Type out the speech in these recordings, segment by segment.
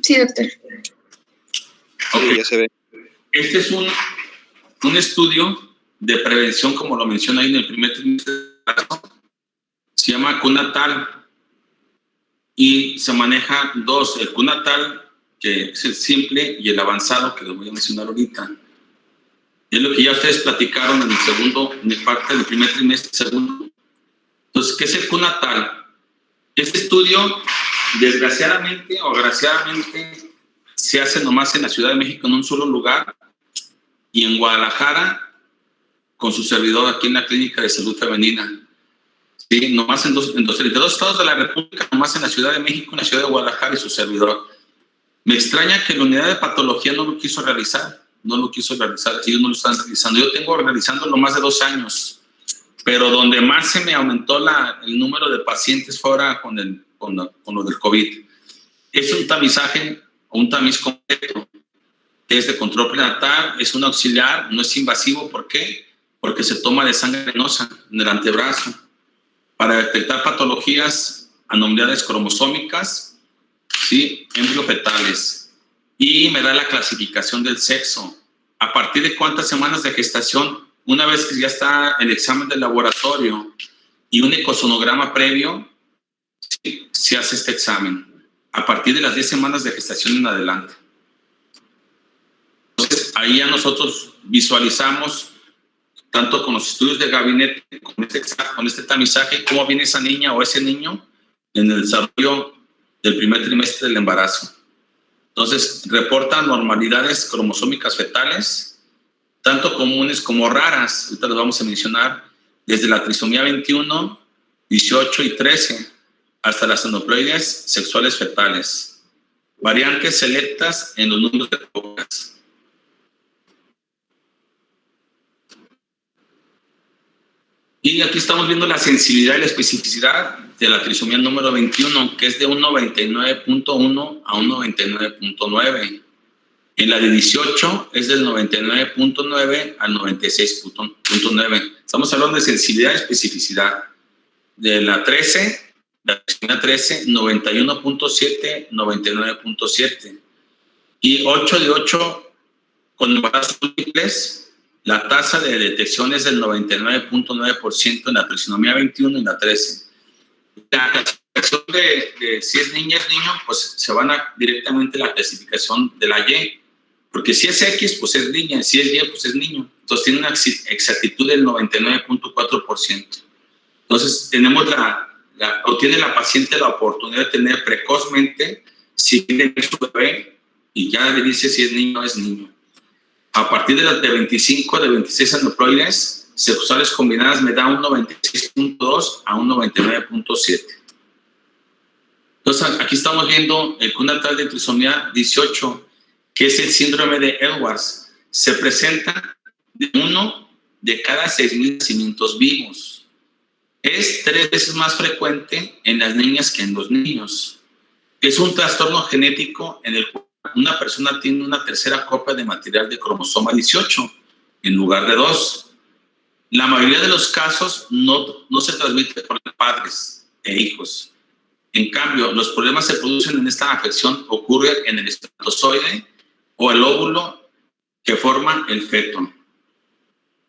Sí, doctor. Okay. Ya se ve. Este es un estudio de prevención, como lo menciona ahí en el primer trimestre. Se llama Q-Natal y se maneja dos, el Q-Natal, que es el simple, y el avanzado, que les voy a mencionar ahorita. Es lo que ya ustedes platicaron en el segundo, en el parte del primer trimestre, segundo. Entonces, ¿qué es el Q-Natal? Este estudio, desgraciadamente o agraciadamente, se hace nomás en la Ciudad de México en un solo lugar y en Guadalajara con su servidor aquí en la Clínica de Salud Femenina. Sí, nomás en 32 estados de la República, nomás en la Ciudad de México, en la Ciudad de Guadalajara y su servidor. Me extraña que la unidad de patología no lo quiso realizar, ellos no lo están realizando. Yo tengo realizándolo más de 2 años, pero donde más se me aumentó el número de pacientes fue ahora con lo del COVID. Es un tamizaje o un tamiz completo. Es de control prenatal, es un auxiliar, no es invasivo. ¿Por qué? Porque se toma de sangre venosa en el antebrazo para detectar patologías, anomalías cromosómicas, ¿sí? Embriofetales. Y me da la clasificación del sexo. ¿A partir de cuántas semanas de gestación? Una vez que ya está el examen del laboratorio y un ecosonograma previo, ¿sí? Se hace este examen. A partir de las 10 semanas de gestación en adelante. Entonces, ahí ya nosotros visualizamos, tanto con los estudios de gabinete, con este tamizaje, cómo viene esa niña o ese niño en el desarrollo del primer trimestre del embarazo. Entonces, reportan normalidades cromosómicas fetales, tanto comunes como raras. Ahorita las vamos a mencionar, desde la trisomía 21, 18 y 13, hasta las aneuploides sexuales fetales. Variantes selectas en los números de pocas. Y aquí estamos viendo la sensibilidad y la especificidad de la trisomía número 21, que es de un 99.1 a un 99.9. En la de 18 es del 99.9 al 96.9. Estamos hablando de sensibilidad y especificidad. De la 13, la trisomía 13, 91.7, 99.7. Y 8 de 8 con embarazos múltiples. La tasa de detección es del 99.9% en la trisonomía 21 y la 13. La clasificación de si es niña es niño, pues se van directamente a la clasificación de la Y. Porque si es X, pues es niña. Si es Y, pues es niño. Entonces tiene una exactitud del 99.4%. Entonces tenemos o tiene la paciente la oportunidad de tener precozmente, si tiene su bebé, y ya le dice si es niño o es niño. A partir de las de 25, de 26 aneuploides sexuales combinadas me da un 96.2 a un 99.7. Entonces, aquí estamos viendo el Q-Natal de trisomía 18, que es el síndrome de Edwards. Se presenta de 1 de cada 6,000 nacimientos vivos. Es 3 veces más frecuente en las niñas que en los niños. Es un trastorno genético en el cual una persona tiene una tercera copia de material de cromosoma 18 en lugar de 2. La mayoría de los casos no se transmite por padres e hijos. En cambio, los problemas se producen en esta afección, ocurre en el espermatozoide o el óvulo que forman el feto.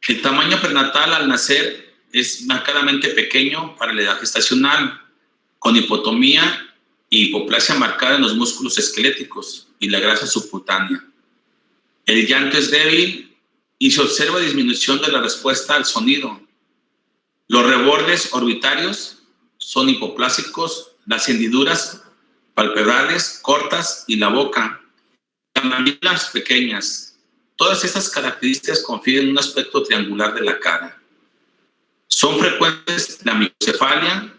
El tamaño prenatal al nacer es marcadamente pequeño para la edad gestacional, con hipotomía y hipoplasia marcada en los músculos esqueléticos y la grasa subcutánea. El llanto es débil y se observa disminución de la respuesta al sonido. Los rebordes orbitarios son hipoplásicos, las hendiduras palpebrales cortas y la boca, las mandíbulas pequeñas. Todas estas características confieren un aspecto triangular de la cara. Son frecuentes la microcefalia,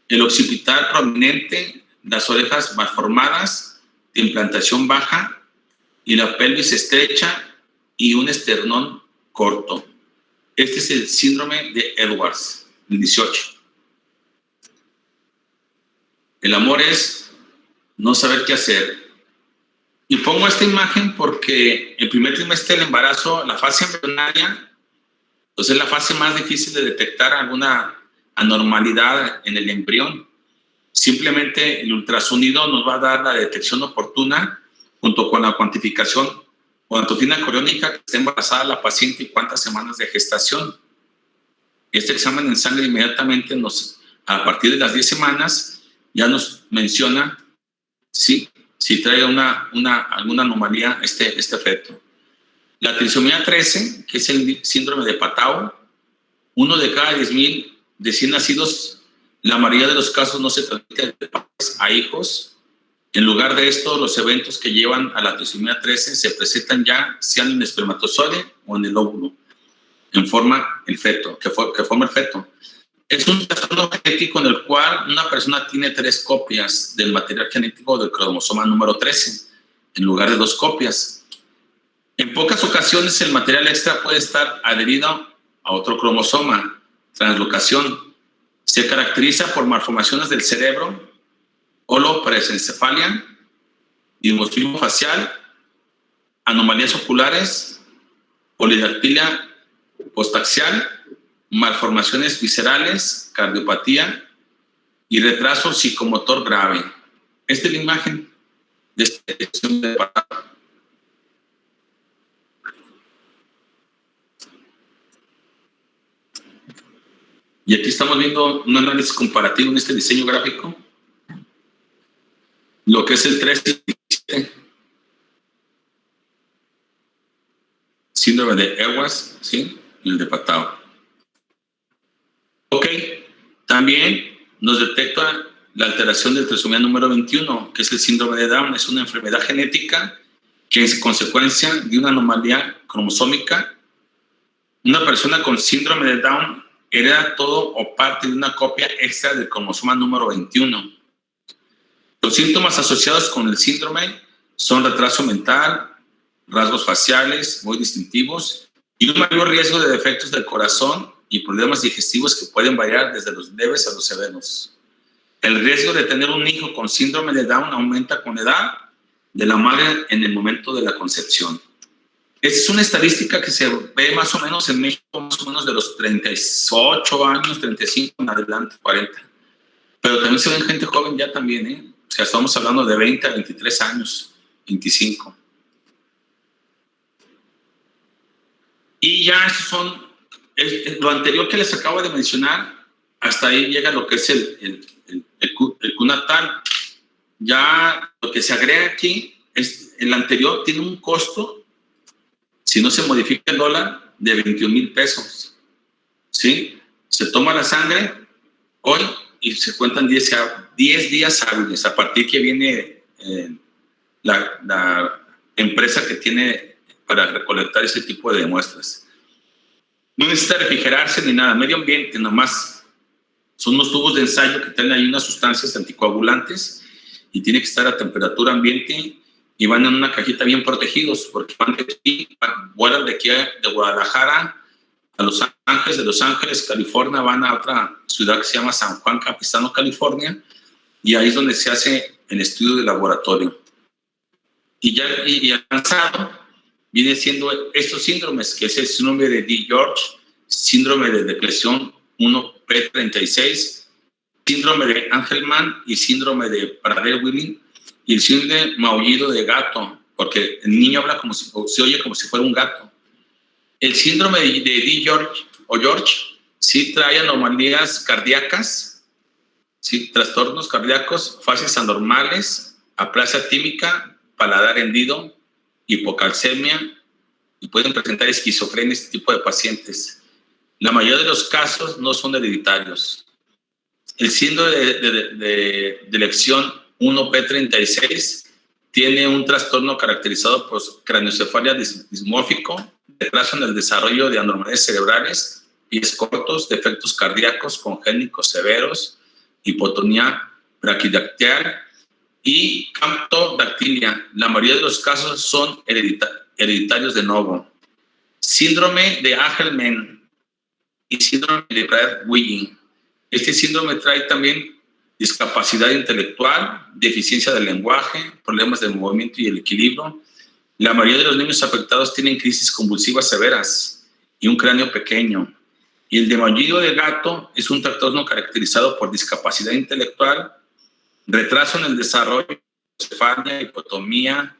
el occipital prominente, las orejas malformadas, de implantación baja y la pelvis estrecha y un esternón corto. Este es el síndrome de Edwards, el 18. El amor es no saber qué hacer. Y pongo esta imagen porque el primer trimestre del embarazo, la fase embrionaria, pues es la fase más difícil de detectar alguna anormalidad en el embrión. Simplemente el ultrasonido nos va a dar la detección oportuna junto con la cuantificación gonatotina coriónica que esté embarazada la paciente y cuántas semanas de gestación. Este examen en sangre inmediatamente a partir de las 10 semanas ya nos menciona si trae alguna anomalía este feto. La trisomía 13, que es el síndrome de Patau, 1 de cada 10,000 recién nacidos, la mayoría de los casos no se transmite de padres a hijos. En lugar de esto, los eventos que llevan a la trisomía 13 se presentan ya sean en el espermatozoide o en el óvulo, que forma el feto. Es un trastorno genético en el cual una persona tiene 3 copias del material genético del cromosoma número 13, en lugar de 2 copias. En pocas ocasiones el material extra puede estar adherido a otro cromosoma, translocación. Se caracteriza por malformaciones del cerebro, holopresencefalia, dimorfismo facial, anomalías oculares, polidactilia postaxial, malformaciones viscerales, cardiopatía y retraso psicomotor grave. Esta es la imagen de esta lesión de Patau. Y aquí estamos viendo un análisis comparativo en este diseño gráfico, lo que es el 13 y 17. Síndrome de Ewers, ¿sí? Y el de Patau. Ok, también nos detecta la alteración de trisomía número 21, que es el síndrome de Down. Es una enfermedad genética que es consecuencia de una anomalía cromosómica. Una persona con síndrome de Down hereda todo o parte de una copia extra del cromosoma número 21. Los síntomas asociados con el síndrome son retraso mental, rasgos faciales muy distintivos y un mayor riesgo de defectos del corazón y problemas digestivos que pueden variar desde los leves a los severos. El riesgo de tener un hijo con síndrome de Down aumenta con la edad de la madre en el momento de la concepción. Esta es una estadística que se ve más o menos en México, más o menos de los 38 años, 35 en adelante, 40. Pero también se ven gente joven ya también, ¿eh? O sea, estamos hablando de 20 a 23 años, 25. Y ya esos son, lo anterior que les acabo de mencionar, hasta ahí llega lo que es el Q-natal. Ya lo que se agrega aquí, es el anterior tiene un costo, si no se modifica el dólar, de 21,000 pesos. ¿Sí? Se toma la sangre hoy y se cuentan 10 días hábiles, a partir que viene la empresa que tiene para recolectar ese tipo de muestras. No necesita refrigerarse ni nada, medio ambiente nomás. Son unos tubos de ensayo que tienen ahí unas sustancias anticoagulantes y tiene que estar a temperatura ambiente y van en una cajita bien protegidos porque vuelan de aquí de Guadalajara a Los Ángeles, de Los Ángeles, California, van a otra ciudad que se llama San Juan Capistrano, California, y ahí es donde se hace el estudio de laboratorio. Y avanzado viene siendo estos síndromes, que es el síndrome de D. George, síndrome de depresión 1P36, síndrome de Angelman y síndrome de Prader-Willi, y el síndrome de maullido de gato, porque el niño habla se oye como si fuera un gato. El síndrome de D. George sí trae anomalías cardíacas, sí, trastornos cardíacos, fases anormales, aplasia tímica, paladar hendido, hipocalcemia, y pueden presentar esquizofrenia este tipo de pacientes. La mayoría de los casos no son hereditarios. El síndrome de elección 1P36 tiene un trastorno caracterizado por craniocefalia dismórfico, retraso en el desarrollo de anormalidades cerebrales, pies cortos, defectos cardíacos congénitos severos, hipotonía braquidactial y camptodactilia. La mayoría de los casos son hereditarios de nuevo. Síndrome de Angelman y síndrome de Prader-Willi. Este síndrome trae también discapacidad intelectual, deficiencia del lenguaje, problemas del movimiento y el equilibrio. La mayoría de los niños afectados tienen crisis convulsivas severas y un cráneo pequeño. Y el de maullido de gato es un trastorno caracterizado por discapacidad intelectual, retraso en el desarrollo, cefalia, hipotomía,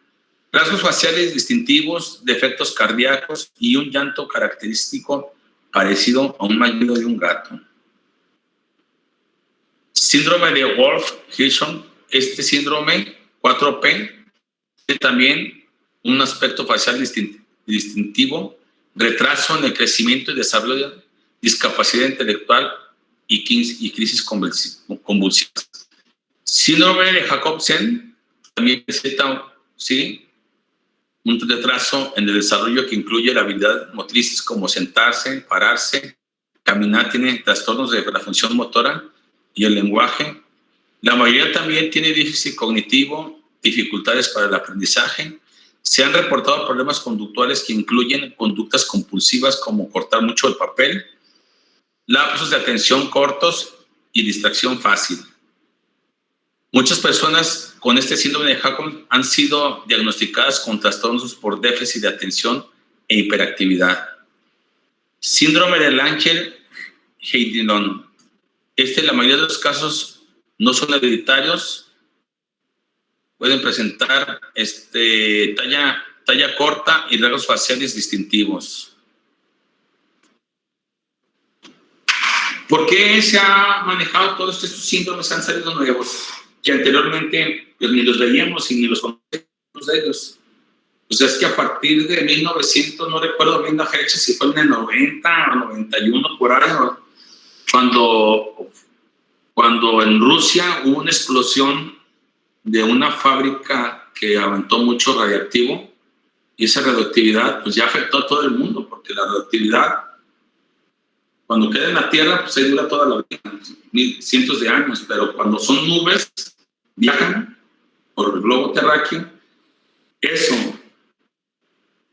rasgos faciales distintivos, defectos cardíacos y un llanto característico parecido a un maullido de un gato. Síndrome de Wolff-Hirschhorn, este síndrome 4P, tiene también un aspecto facial distintivo, retraso en el crecimiento y desarrollo, discapacidad intelectual y crisis convulsivas. Síndrome de Jacobsen también presenta, ¿sí?, un retraso en el desarrollo que incluye la habilidad motrices como sentarse, pararse, caminar, tiene trastornos de la función motora y el lenguaje. La mayoría también tiene déficit cognitivo, dificultades para el aprendizaje. Se han reportado problemas conductuales que incluyen conductas compulsivas como cortar mucho el papel, lapsos de atención cortos y distracción fácil. Muchas personas con este síndrome de Jacob han sido diagnosticadas con trastornos por déficit de atención e hiperactividad. Síndrome de Lange-Heidelon. La mayoría de los casos no son hereditarios. Pueden presentar talla corta y rasgos faciales distintivos. ¿Por qué se ha manejado todos estos síndromes? Han salido nuevos, que anteriormente pues, ni los veíamos y ni los conocíamos de ellos. Pues es que a partir de 1900, no recuerdo bien la fecha, si fue en el 90 o 91, por ahí, cuando en Rusia hubo una explosión de una fábrica que aventó mucho radiactivo, y esa radioactividad pues ya afectó a todo el mundo, porque la radioactividad, cuando queda en la Tierra, pues ahí dura toda la vida, cientos de años, pero cuando son nubes, viajan por el globo terráqueo. Eso,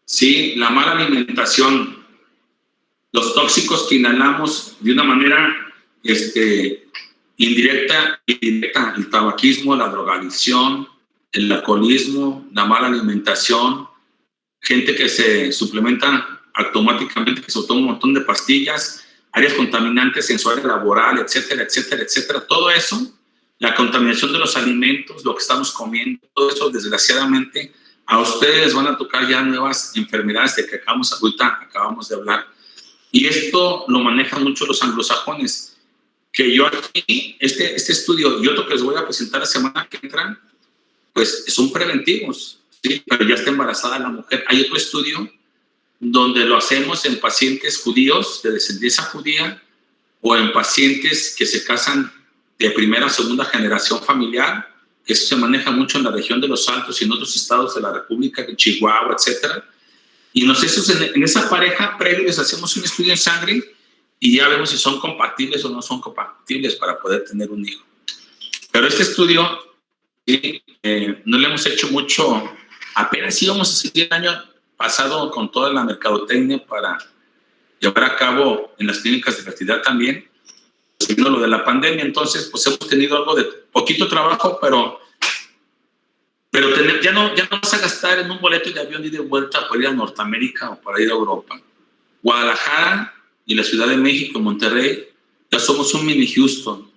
sí, la mala alimentación, los tóxicos que inhalamos de una manera indirecta, el tabaquismo, la drogadicción, el alcoholismo, la mala alimentación, gente que se suplementa automáticamente, que se toma un montón de pastillas, áreas contaminantes en su área laboral, etcétera, etcétera, etcétera. Todo eso, la contaminación de los alimentos, lo que estamos comiendo, todo eso, desgraciadamente, a ustedes van a tocar ya nuevas enfermedades de que acabamos de hablar. Y esto lo manejan mucho los anglosajones, que yo aquí, este estudio y otro que les voy a presentar la semana que entra, pues son preventivos, ¿sí? Pero ya está embarazada la mujer. Hay otro estudio donde lo hacemos en pacientes judíos de descendencia judía o en pacientes que se casan de primera o segunda generación familiar. Eso se maneja mucho en la región de Los Altos y en otros estados de la República, de Chihuahua, etcétera. Y nosotros en esa pareja previo les hacemos un estudio en sangre y ya vemos si son compatibles o no son compatibles para poder tener un hijo. Pero este estudio no le hemos hecho mucho, apenas íbamos a seguir el año pasado con toda la mercadotecnia para llevar a cabo en las clínicas de fertilidad también, vino lo de la pandemia, entonces pues hemos tenido algo de poquito trabajo, pero ya no vas a gastar en un boleto de avión y de vuelta para ir a Norteamérica o para ir a Europa. Guadalajara y la Ciudad de México, Monterrey, ya somos un mini Houston,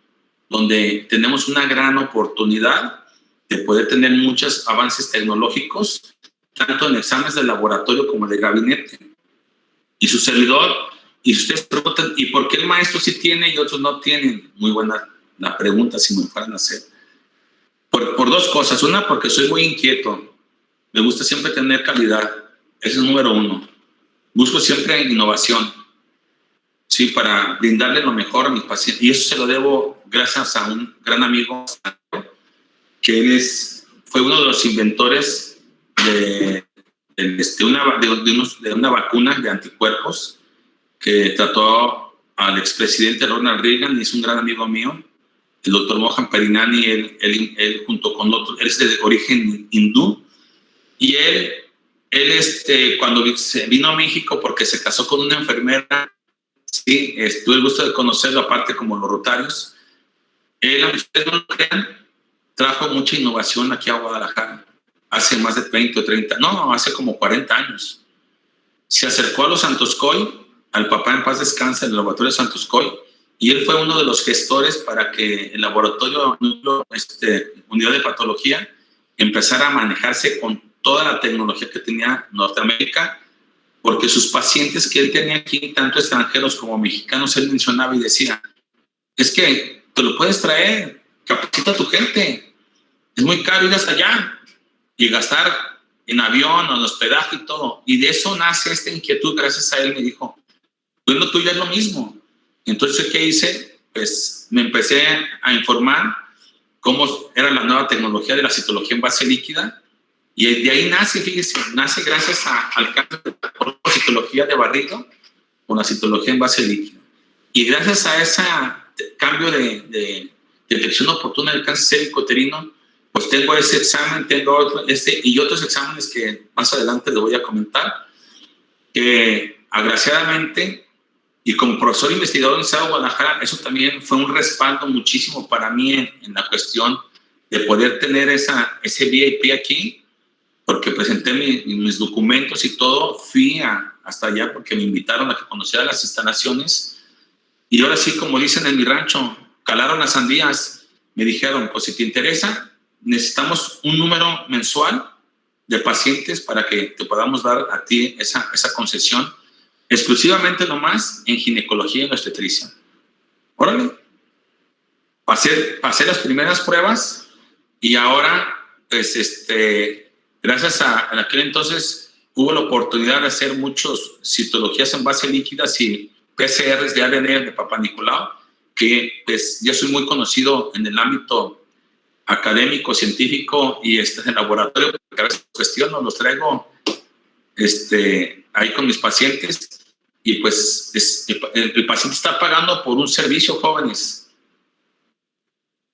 donde tenemos una gran oportunidad de poder tener muchos avances tecnológicos, tanto en exámenes de laboratorio como de gabinete. Y su servidor, y ustedes preguntan, ¿y por qué el maestro sí tiene y otros no tienen? Muy buena la pregunta, si me fueran a hacer. Por dos cosas. Una, porque soy muy inquieto. Me gusta siempre tener calidad. Ese es número uno. Busco siempre innovación, sí, para brindarle lo mejor a mis pacientes. Y eso se lo debo gracias a un gran amigo, que él fue uno de los inventores de una vacuna de anticuerpos que trató al expresidente Ronald Reagan, y es un gran amigo mío, el doctor Mohan Perinani. Él junto con otros, él es de origen hindú, y él cuando vino a México, porque se casó con una enfermera, sí, tuve el gusto de conocerlo, aparte como los rotarios. Él, aunque ustedes no lo crean, trajo mucha innovación aquí a Guadalajara, hace más de 20 o 30, no, hace como 40 años. Se acercó a los Santoscoy, al papá en paz descanse, el laboratorio de Santoscoy, y él fue uno de los gestores para que el laboratorio Unidad de Patología empezara a manejarse con toda la tecnología que tenía Norteamérica, porque sus pacientes que él tenía aquí, tanto extranjeros como mexicanos, él mencionaba y decía, es que te lo puedes traer, capacita a tu gente, es muy caro ir hasta allá y gastar en avión o en hospedaje y todo, y de eso nace esta inquietud. Gracias a él me dijo, pues lo tuyo es lo mismo. Entonces, ¿qué hice? Pues me empecé a informar cómo era la nueva tecnología de la citología en base líquida, y de ahí nace, fíjese, nace gracias al cambio de la citología de barrido con la citología en base líquida. Y gracias a ese cambio de detección oportuna del cáncer cérvico-uterino, pues tengo ese examen, tengo otro, y otros exámenes que más adelante les voy a comentar, que agraciadamente, y como profesor investigador en el Estado de Guadalajara, eso también fue un respaldo muchísimo para mí en la cuestión de poder tener ese VIP aquí, porque presenté mis documentos y todo, fui hasta allá porque me invitaron a que conociera las instalaciones, y ahora sí, como dicen en mi rancho, calaron las sandías. Me dijeron, pues si te interesa, necesitamos un número mensual de pacientes para que te podamos dar a ti esa concesión, exclusivamente nomás en ginecología y en obstetricia. Órale. Pasé las primeras pruebas, y ahora, pues, gracias a aquel entonces, hubo la oportunidad de hacer muchas citologías en base líquidas y PCRs de ADN de Papá Nicolau, que pues ya soy muy conocido en el ámbito académico, científico y en el laboratorio, porque a veces cuestiono, los traigo ahí con mis pacientes, y pues el paciente está pagando por un servicio, jóvenes,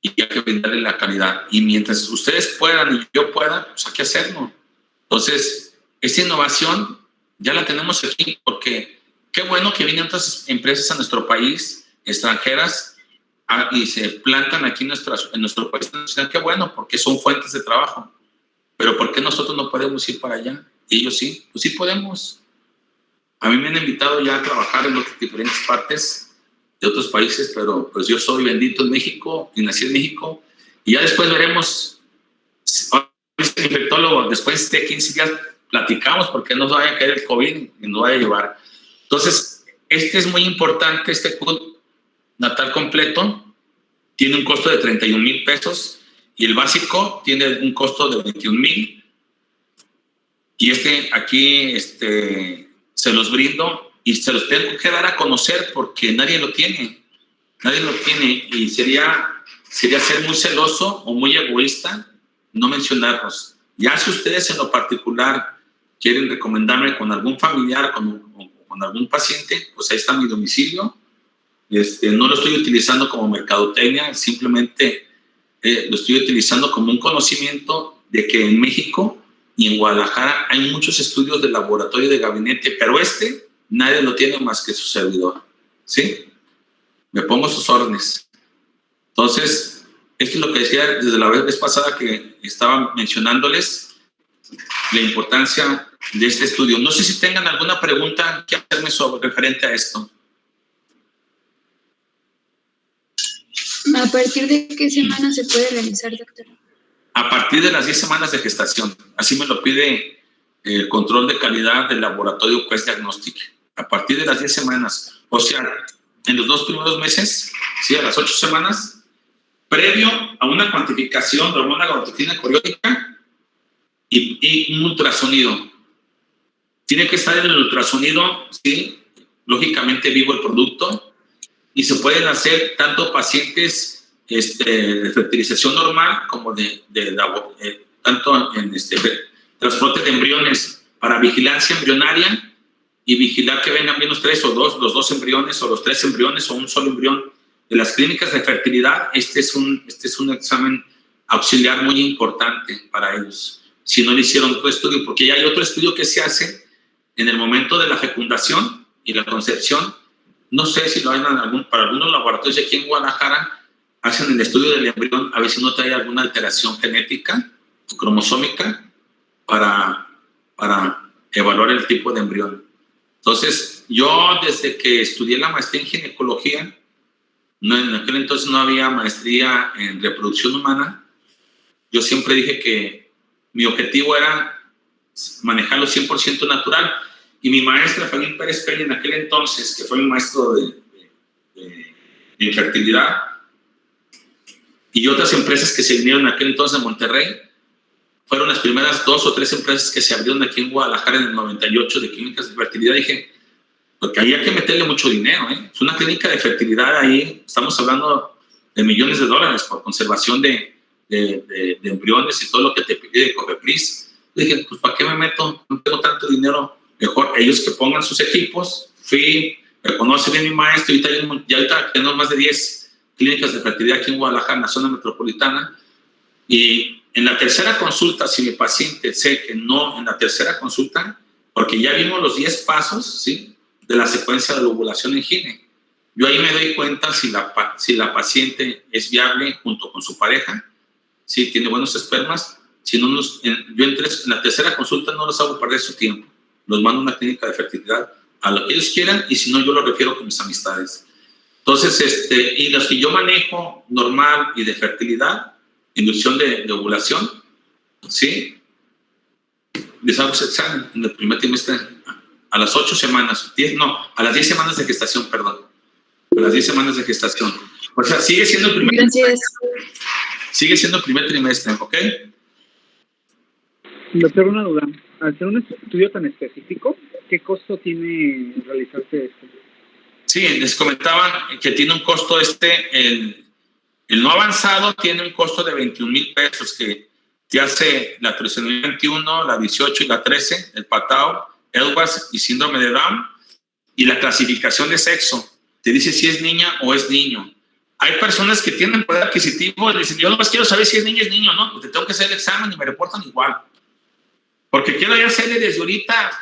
y hay que brindarle la calidad. Y mientras ustedes puedan y yo pueda, pues hay que hacerlo. Entonces, esta innovación ya la tenemos aquí, porque qué bueno que vienen otras empresas a nuestro país, extranjeras, y se plantan aquí en nuestro país. Qué bueno, porque son fuentes de trabajo. Pero ¿por qué nosotros no podemos ir para allá? Y ellos sí, pues sí podemos. A mí me han invitado ya a trabajar en otras diferentes partes de otros países, pero pues yo soy bendito en México y nací en México, y ya después veremos. Este infectólogo, después de 15 días platicamos porque no nos vaya a caer el COVID y nos vaya a llevar. Entonces, es muy importante, este CUT natal completo tiene un costo de 31,000 pesos, y el básico tiene un costo de 21,000, y aquí se los brindo y se los tengo que dar a conocer porque nadie lo tiene, y sería ser muy celoso o muy egoísta no mencionarlos. Ya si ustedes en lo particular quieren recomendarme con algún familiar, con algún paciente, pues ahí está mi domicilio. No lo estoy utilizando como mercadotecnia, simplemente lo estoy utilizando como un conocimiento de que en México y en Guadalajara hay muchos estudios de laboratorio de gabinete, pero nadie lo tiene más que su servidor, ¿sí? Me pongo sus órdenes. Entonces, esto es lo que decía desde la vez pasada que estaba mencionándoles, la importancia de este estudio. No sé si tengan alguna pregunta que hacerme referente a esto. ¿A partir de qué semana se puede realizar, doctor? A partir de las 10 semanas de gestación. Así me lo pide el control de calidad del laboratorio Quest Diagnostic. A partir de las 10 semanas. O sea, en los 2 primeros meses, sí, a las 8 semanas, previo a una cuantificación de hormona gonadotropina coriónica y un ultrasonido. Tiene que estar en el ultrasonido, sí, lógicamente vivo el producto, y se pueden hacer tanto pacientes de fertilización normal como tanto en transporte de embriones para vigilancia embrionaria y vigilar que vengan bien los 3 o los 2 embriones o los 3 embriones o un solo embrión de las clínicas de fertilidad. Este es un examen auxiliar muy importante para ellos. Si no le hicieron otro estudio, porque ya hay otro estudio que se hace en el momento de la fecundación y la concepción. No sé si lo hay para algunos laboratorios aquí en Guadalajara, hacen el estudio del embrión a ver si no trae alguna alteración genética o cromosómica para evaluar el tipo de embrión. Entonces, yo desde que estudié la maestría en ginecología, No, en aquel entonces no había maestría en reproducción humana. Yo siempre dije que mi objetivo era manejarlo 100% natural. Y mi maestra, Fabián Pérez Peña, en aquel entonces, que fue mi maestro de infertilidad, y otras empresas que se vinieron en aquel entonces de Monterrey, fueron las primeras 2 o 3 empresas que se abrieron aquí en Guadalajara en el 98 de clínicas de fertilidad. Dije, porque ahí hay que meterle mucho dinero, ¿eh? Es una clínica de fertilidad ahí, estamos hablando de millones de dólares por conservación de embriones y todo lo que te pide Cofepris. Dije, pues ¿para qué me meto? No tengo tanto dinero, mejor ellos que pongan sus equipos. Fui, me conoce bien mi maestro, y ahorita tenemos más de 10 clínicas de fertilidad aquí en Guadalajara, en la zona metropolitana, y en la tercera consulta, si mi paciente sé que no, en la tercera consulta, porque ya vimos los 10 pasos, ¿sí?, de la secuencia de la ovulación en gine. Yo ahí me doy cuenta si la paciente es viable junto con su pareja, si tiene buenos espermas. Si no, yo en la tercera consulta no los hago perder su tiempo. Los mando a una clínica de fertilidad a lo que ellos quieran, y si no, yo los refiero con mis amistades. Entonces, y los que yo manejo normal y de fertilidad, inducción de ovulación, ¿sí?, les hago ese examen en el primer trimestre a las 8 semanas, a las 10 semanas de gestación, perdón. A las 10 semanas de gestación. O sea, sigue siendo el primer trimestre. Sigue siendo el primer trimestre, ¿ok? Doctor, una duda. Al ser un estudio tan específico, ¿qué costo tiene realizarse esto? Sí, les comentaba que tiene un costo el no avanzado tiene un costo de 21,000 pesos, que te hace la trisomía 21, la 18 y la 13, el Patau, Edwards y síndrome de Down, y la clasificación de sexo. Te dice si es niña o es niño. Hay personas que tienen poder adquisitivo y dicen, yo nomás quiero saber si es niña o es niño, ¿no? Pues te tengo que hacer el examen y me reportan igual. Porque quiero ya hacerle desde ahorita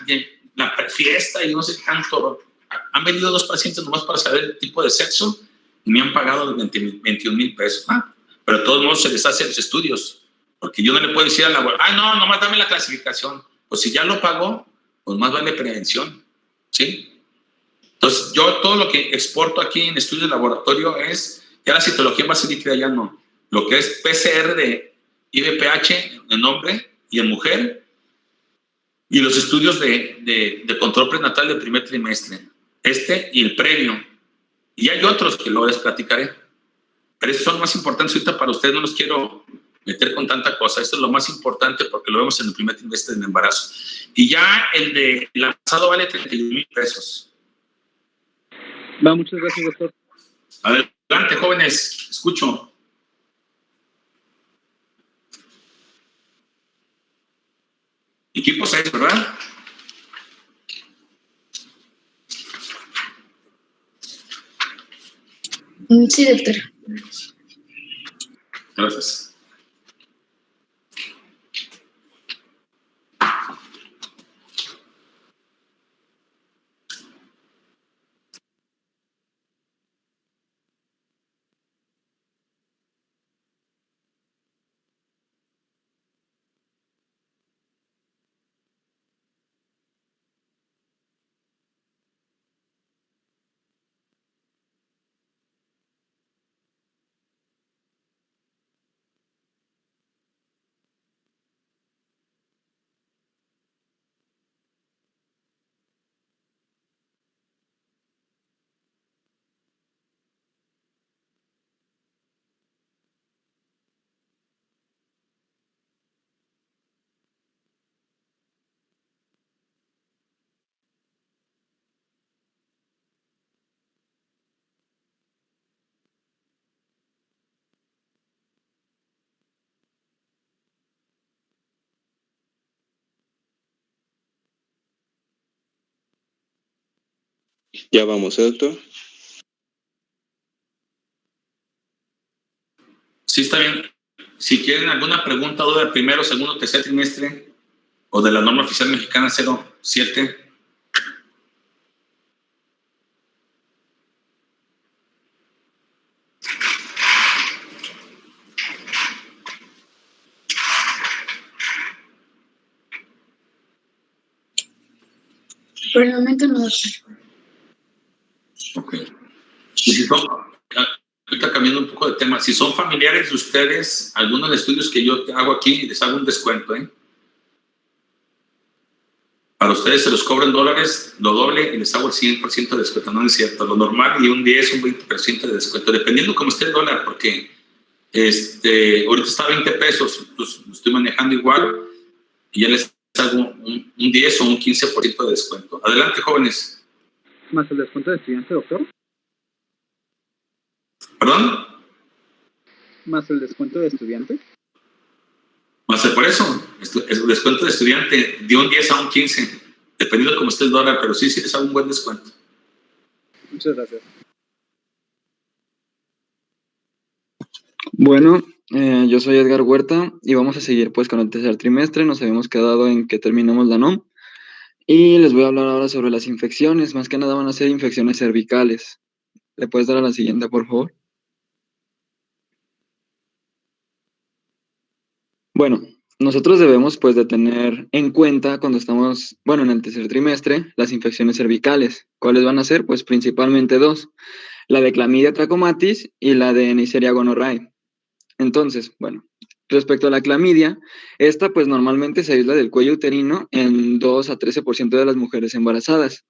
la fiesta y no sé tanto. Han venido 2 pacientes nomás para saber el tipo de sexo y me han pagado los 21,000 pesos. Pero de todos modos se les hace los estudios. Porque yo no le puedo decir a la abuela, ay, no, nomás dame la clasificación. Pues si ya lo pagó, pues más vale prevención, ¿sí? Entonces, yo todo lo que exporto aquí en estudios de laboratorio es, ya la citología base líquida ya no, lo que es PCR de IVPH en hombre y en mujer, y los estudios de control prenatal del primer trimestre, y el previo. Y hay otros que luego les platicaré, pero esos son más importantes ahorita para ustedes, no los quiero meter con tanta cosa. Esto es lo más importante porque lo vemos en el primer trimestre del embarazo. Y ya el avanzado vale 31,000 pesos. Va, muchas gracias, doctor. Adelante, jóvenes, escucho. Equipo 6, ¿verdad? Sí, doctor. Gracias. Ya vamos, doctor. Sí, está bien. Si quieren alguna pregunta o duda del primero, segundo, tercer trimestre o de la norma oficial mexicana 07. Por el momento no, doctor. Ok. cambiando un poco de tema. Si son familiares de ustedes, algunos de los estudios que yo hago aquí, les hago un descuento, ¿eh? Para ustedes se los cobro en dólares, lo doble, y les hago el 100% de descuento. No es cierto, lo normal, y un 10, un 20% de descuento, dependiendo cómo esté el dólar, porque ahorita está a 20 pesos, pues lo estoy manejando igual, y ya les hago un 10 o un 15% de descuento. Adelante, jóvenes. ¿Más el descuento de estudiante, doctor? ¿Perdón? ¿Más el descuento de estudiante? Más por eso, el descuento de estudiante de un 10 a un 15, dependiendo de cómo esté el dólar, pero sí les hago un buen descuento. Muchas gracias. Bueno, yo soy Edgar Huerta y vamos a seguir pues con el tercer trimestre. Nos habíamos quedado en que terminamos la NOM y les voy a hablar ahora sobre las infecciones. Más que nada van a ser infecciones cervicales. ¿Le puedes dar a la siguiente, por favor? Bueno, nosotros debemos pues de tener en cuenta cuando estamos, bueno, en el tercer trimestre, las infecciones cervicales. ¿Cuáles van a ser? Pues principalmente dos, la de Clamidia trachomatis y la de Neisseria gonorrhoeae. Entonces, bueno, respecto a la clamidia, esta pues normalmente se aísla del cuello uterino en 2 a 13% de las mujeres embarazadas.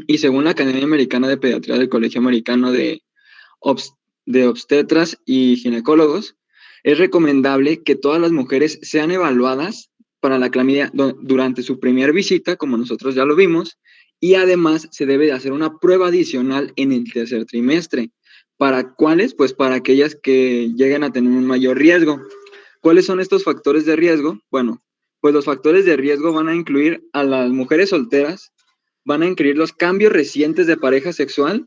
Y según la Academia Americana de Pediatría del Colegio Americano de Obstetras y Ginecólogos, es recomendable que todas las mujeres sean evaluadas para la clamidia durante su primera visita, como nosotros ya lo vimos, y además se debe de hacer una prueba adicional en el tercer trimestre. ¿Para cuáles? Pues para aquellas que lleguen a tener un mayor riesgo. ¿Cuáles son estos factores de riesgo? Bueno, pues los factores de riesgo van a incluir a las mujeres solteras, van a incluir los cambios recientes de pareja sexual,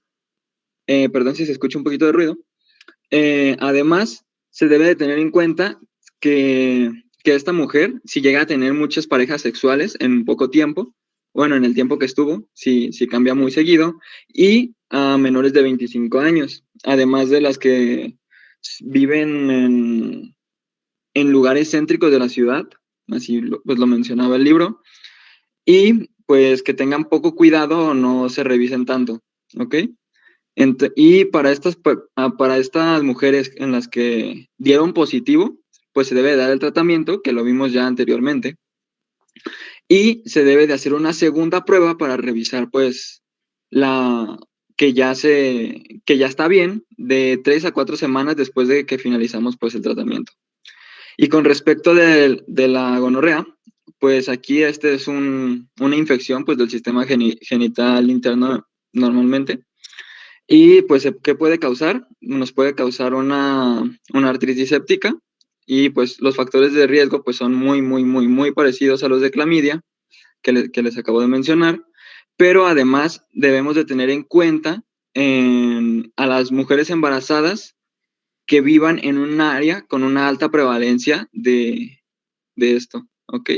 perdón si se escucha un poquito de ruido. Además, se debe de tener en cuenta que esta mujer, si llega a tener muchas parejas sexuales en poco tiempo, bueno, en el tiempo que estuvo, si cambia muy seguido, y a menores de 25 años, además de las que viven en lugares céntricos de la ciudad, así pues lo mencionaba el libro, y pues que tengan poco cuidado o no se revisen tanto, ¿ok? Y para estas mujeres en las que dieron positivo, pues se debe dar el tratamiento, que lo vimos ya anteriormente, y se debe de hacer una segunda prueba para revisar, pues, que ya está bien, de 3 a 4 semanas después de que finalizamos, pues, el tratamiento. Y con respecto de la gonorrea, pues aquí es una infección, pues, del sistema genital interno normalmente. Y pues, ¿qué puede causar? Nos puede causar una artritis séptica, y pues los factores de riesgo pues son muy parecidos a los de clamidia que les acabo de mencionar, pero además debemos de tener en cuenta a las mujeres embarazadas que vivan en un área con una alta prevalencia de esto, ¿ok?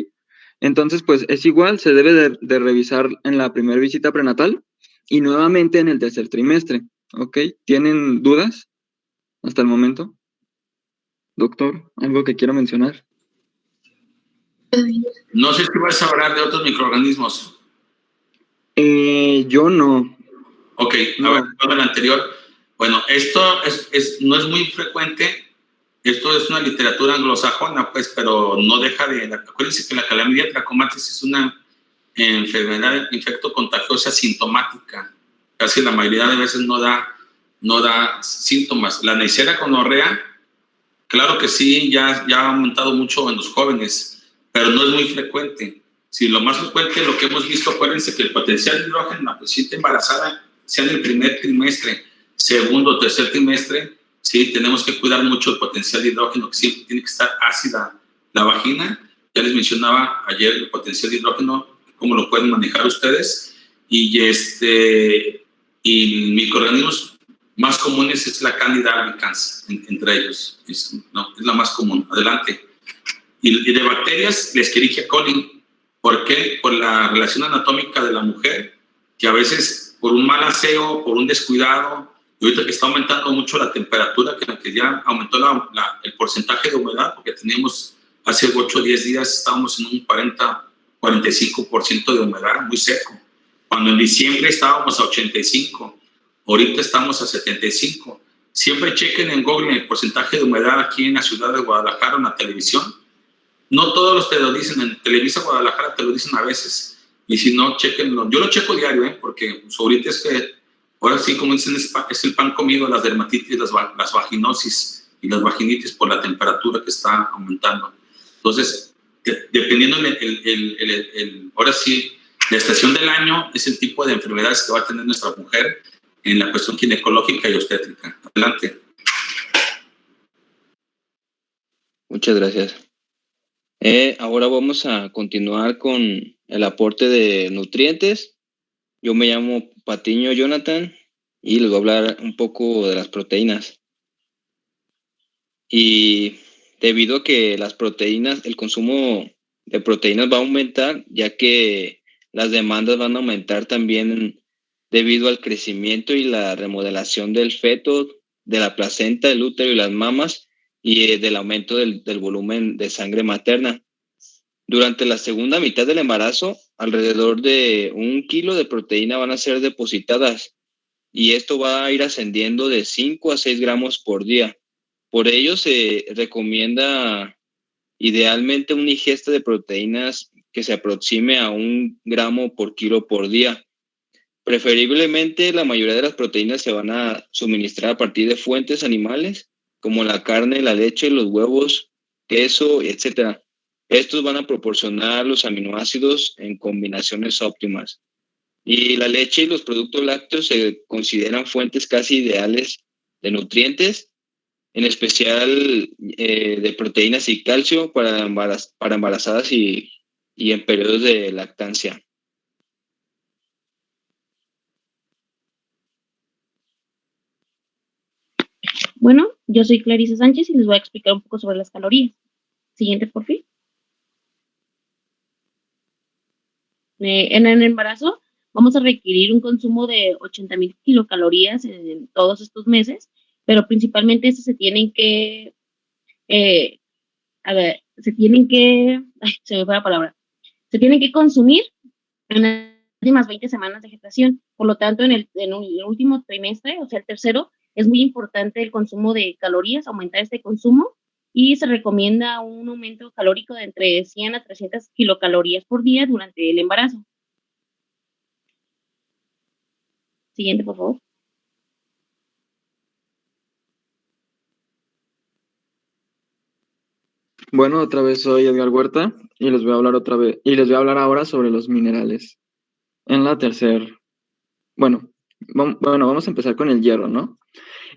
Entonces, pues es igual, se debe de revisar en la primera visita prenatal y nuevamente en el tercer trimestre, ¿ok? ¿Tienen dudas hasta el momento? Doctor, ¿algo que quiera mencionar? No sé si vas a hablar de otros microorganismos. Yo no. Ok, No. a ver, con el anterior. Bueno, esto no es muy frecuente. Esto es una literatura anglosajona, pues, pero no deja de... Acuérdense que la Clamidia trachomatis es una enfermedad infecto contagiosa sintomática. Casi la mayoría de veces no da síntomas. La Neisseria gonorrhoeae, claro que sí, ya ha aumentado mucho en los jóvenes, pero no es muy frecuente. Si lo más frecuente, lo que hemos visto, acuérdense que el potencial de hidrógeno en la paciente embarazada, sea en el primer trimestre, segundo o tercer trimestre, sí, tenemos que cuidar mucho el potencial de hidrógeno, que siempre tiene que estar ácida la vagina. Ya les mencionaba ayer el potencial de hidrógeno, cómo lo pueden manejar ustedes. Y microorganismos más comunes es la Candida albicans, entre ellos. Es la más común. Adelante. Y de bacterias, la Escherichia coli. ¿Por qué? Por la relación anatómica de la mujer, que a veces por un mal aseo, por un descuidado, y ahorita que está aumentando mucho la temperatura, que ya aumentó el porcentaje de humedad, porque teníamos hace 8 o 10 días, estábamos en un 40-45% de humedad, muy seco. Cuando en diciembre estábamos a 85%, ahorita estamos a 75%. Siempre chequen en Google el porcentaje de humedad aquí en la ciudad de Guadalajara en la televisión. No todos te lo dicen, en Televisa Guadalajara te lo dicen a veces. Y si no, chequenlo. Yo lo checo diario, porque pues, ahorita es que, ahora sí, como dicen, es el pan comido, las dermatitis, las vaginosis y las vaginitis por la temperatura que está aumentando. Entonces, dependiendo ahora sí, la estación del año es el tipo de enfermedades que va a tener nuestra mujer en la cuestión ginecológica y obstétrica. Adelante. Muchas gracias. Ahora vamos a continuar con el aporte de nutrientes. Yo me llamo Patiño Jonathan y les voy a hablar un poco de las proteínas. Y debido a que las proteínas, el consumo de proteínas va a aumentar, ya que las demandas van a aumentar también debido al crecimiento y la remodelación del feto, de la placenta, del útero y las mamas, y del aumento del volumen de sangre materna. Durante la segunda mitad del embarazo, alrededor de 1 kilo de proteína van a ser depositadas, y esto va a ir ascendiendo de 5 a 6 gramos por día. Por ello se recomienda idealmente una ingesta de proteínas que se aproxime a 1 gramo por kilo por día. Preferiblemente la mayoría de las proteínas se van a suministrar a partir de fuentes animales, como la carne, la leche, los huevos, queso, etc. Estos van a proporcionar los aminoácidos en combinaciones óptimas. Y la leche y los productos lácteos se consideran fuentes casi ideales de nutrientes, en especial de proteínas y calcio para embarazadas y en periodos de lactancia. Bueno, yo soy Clarisa Sánchez y les voy a explicar un poco sobre las calorías. Siguiente, por fin. En el embarazo vamos a requerir un consumo de 80,000 kilocalorías en todos estos meses, pero principalmente estos se tienen que, se me fue la palabra, se tienen que consumir en las últimas 20 semanas de gestación. Por lo tanto, en el último trimestre, o sea, el tercero, es muy importante el consumo de calorías, aumentar este consumo, y se recomienda un aumento calórico de entre 100 a 300 kilocalorías por día durante el embarazo. Siguiente, por favor. Bueno, otra vez soy Edgar Huerta y les voy a hablar ahora sobre los minerales. Bueno, vamos a empezar con el hierro, ¿no?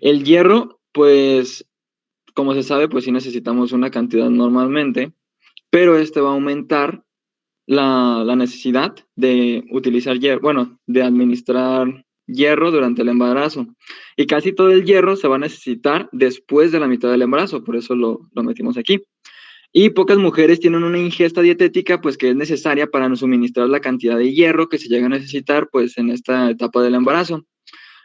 El hierro, pues, como se sabe, pues sí necesitamos una cantidad normalmente, pero este va a aumentar la necesidad de utilizar hierro, de administrar hierro durante el embarazo. Y casi todo el hierro se va a necesitar después de la mitad del embarazo, por eso lo metimos aquí. Y pocas mujeres tienen una ingesta dietética, pues, que es necesaria para suministrar la cantidad de hierro que se llega a necesitar, pues, en esta etapa del embarazo.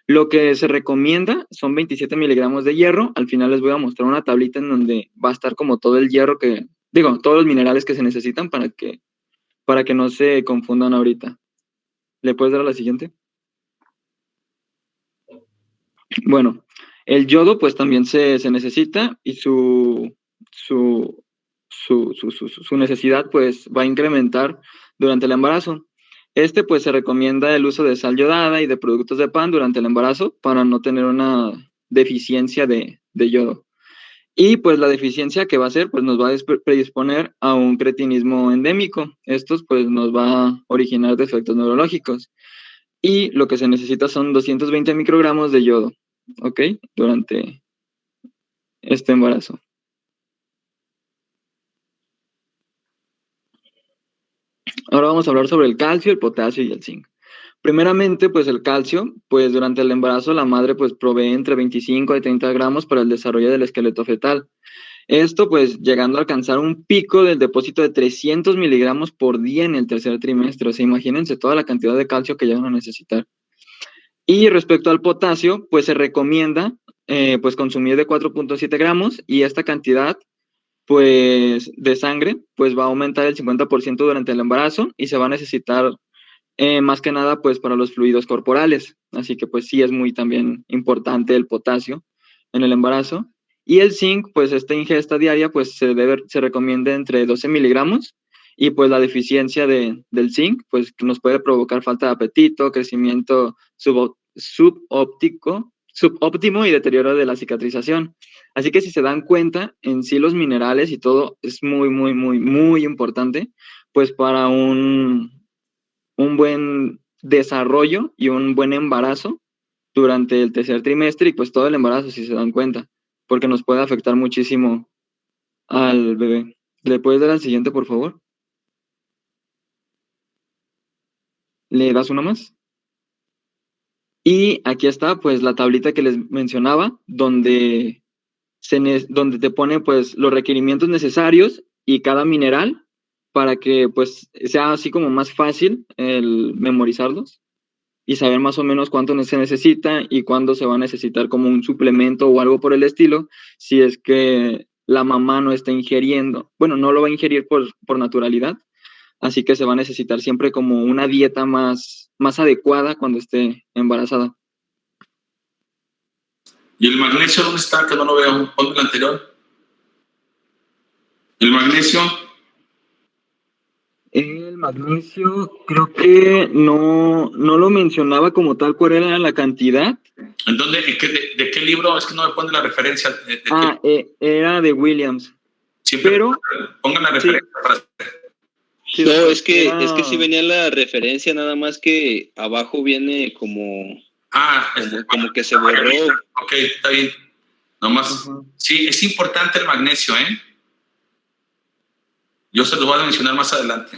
Lo que se recomienda son 27 miligramos de hierro. Al final les voy a mostrar una tablita en donde va a estar como todo el hierro todos los minerales que se necesitan para que no se confundan ahorita. ¿Le puedes dar a la siguiente? Bueno, el yodo pues también se necesita, y su necesidad pues va a incrementar durante el embarazo. Pues se recomienda el uso de sal yodada y de productos de pan durante el embarazo para no tener una deficiencia de yodo. Y pues la deficiencia que va a hacer pues nos va a predisponer a un cretinismo endémico. Estos pues nos va a originar defectos neurológicos. Y lo que se necesita son 220 microgramos de yodo, ¿ok? Durante este embarazo. Ahora vamos a hablar sobre el calcio, el potasio y el zinc. Primeramente, pues el calcio, pues durante el embarazo la madre pues provee entre 25 y 30 gramos para el desarrollo del esqueleto fetal. Esto pues llegando a alcanzar un pico del depósito de 300 miligramos por día en el tercer trimestre. O sea, imagínense toda la cantidad de calcio que llegan a necesitar. Y respecto al potasio, pues se recomienda pues consumir de 4.7 gramos, y esta cantidad pues de sangre pues va a aumentar el 50% durante el embarazo, y se va a necesitar más que nada pues para los fluidos corporales. Así que pues sí es muy también importante el potasio en el embarazo. Y el zinc, pues esta ingesta diaria, pues se recomienda entre 12 miligramos, y pues la deficiencia del zinc, pues nos puede provocar falta de apetito, crecimiento subóptimo y deterioro de la cicatrización. Así que si se dan cuenta, en sí los minerales y todo es muy, muy, muy, muy importante, pues para un buen desarrollo y un buen embarazo durante el tercer trimestre y pues todo el embarazo, si se dan cuenta, porque nos puede afectar muchísimo al bebé. ¿Le puedes dar al siguiente, por favor? ¿Le das una más? Y aquí está, pues, la tablita que les mencionaba, donde te pone, pues, los requerimientos necesarios y cada mineral para que, pues, sea así como más fácil el memorizarlos y saber más o menos cuánto se necesita y cuándo se va a necesitar como un suplemento o algo por el estilo, si es que la mamá no está ingiriendo, bueno, no lo va a ingerir por naturalidad, así que se va a necesitar siempre como una dieta más adecuada cuando esté embarazada. ¿Y el magnesio dónde está? Que no lo veo. Ponme el anterior. El magnesio. El magnesio, creo que no lo mencionaba como tal, cuál era la cantidad. ¿En dónde? ¿De qué libro? Es que no me pone la referencia. Era de Williams. Siempre pero pongan la referencia para... Sí, no, doctor, es que sí venía la referencia, nada más que abajo viene como que se borró. Ok, está bien. Nomás, sí, es importante el magnesio, ¿eh? Yo se lo voy a mencionar más adelante.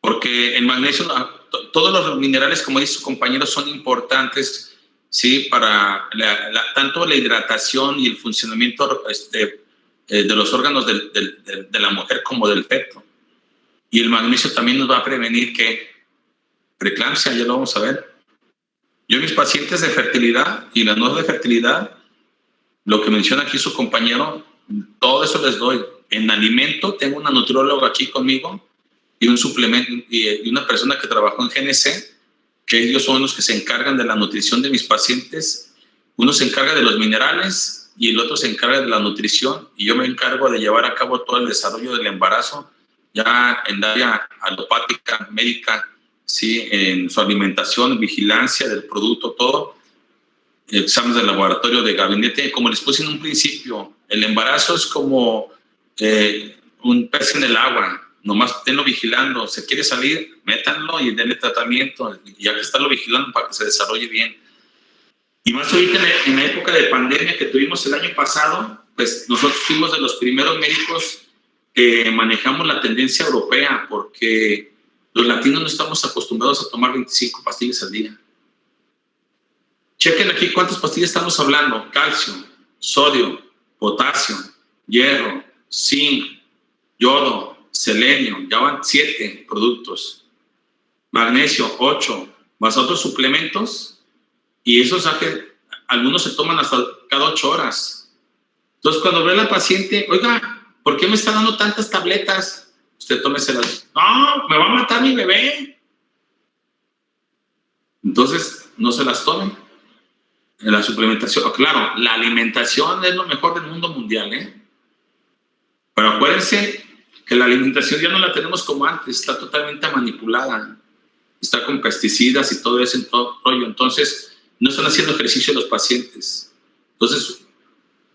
Porque el magnesio, todos los minerales, como dice su compañero, son importantes, ¿sí? Para tanto la hidratación y el funcionamiento de los órganos de la mujer como del feto. Y el magnesio también nos va a prevenir que preeclampsia, ya lo vamos a ver. Yo, mis pacientes de fertilidad y las no de fertilidad, lo que menciona aquí su compañero, todo eso les doy. En alimento, tengo una nutrióloga aquí conmigo y un suplemento y una persona que trabajó en GNC, que ellos son los que se encargan de la nutrición de mis pacientes. Uno se encarga de los minerales y el otro se encarga de la nutrición, y yo me encargo de llevar a cabo todo el desarrollo del embarazo, ya en la área alopática, médica, ¿sí? En su alimentación, vigilancia del producto, todo. Exámenes de laboratorio, de gabinete. Como les puse en un principio, el embarazo es como un pez en el agua. Nomás tenlo vigilando. Se quiere salir, métanlo y denle tratamiento, ya que estarlo vigilando para que se desarrolle bien. Y más ahorita en la época de pandemia que tuvimos el año pasado, pues nosotros fuimos de los primeros médicos que manejamos la tendencia europea, porque los latinos no estamos acostumbrados a tomar 25 pastillas al día. Chequen aquí cuántas pastillas estamos hablando: calcio, sodio, potasio, hierro, zinc, yodo, selenio, ya van 7 productos, magnesio 8, más otros suplementos, y esos algunos se toman hasta cada 8 horas. Entonces, cuando ve a la paciente, oiga, ¿por qué me está dando tantas tabletas? Usted tómeselas. No, me va a matar mi bebé. Entonces, no se las tomen. La suplementación, claro, la alimentación es lo mejor del mundo mundial, ¿eh? Pero acuérdense que la alimentación ya no la tenemos como antes, está totalmente manipulada, está con pesticidas y todo ese rollo. Entonces, no están haciendo ejercicio los pacientes. Entonces,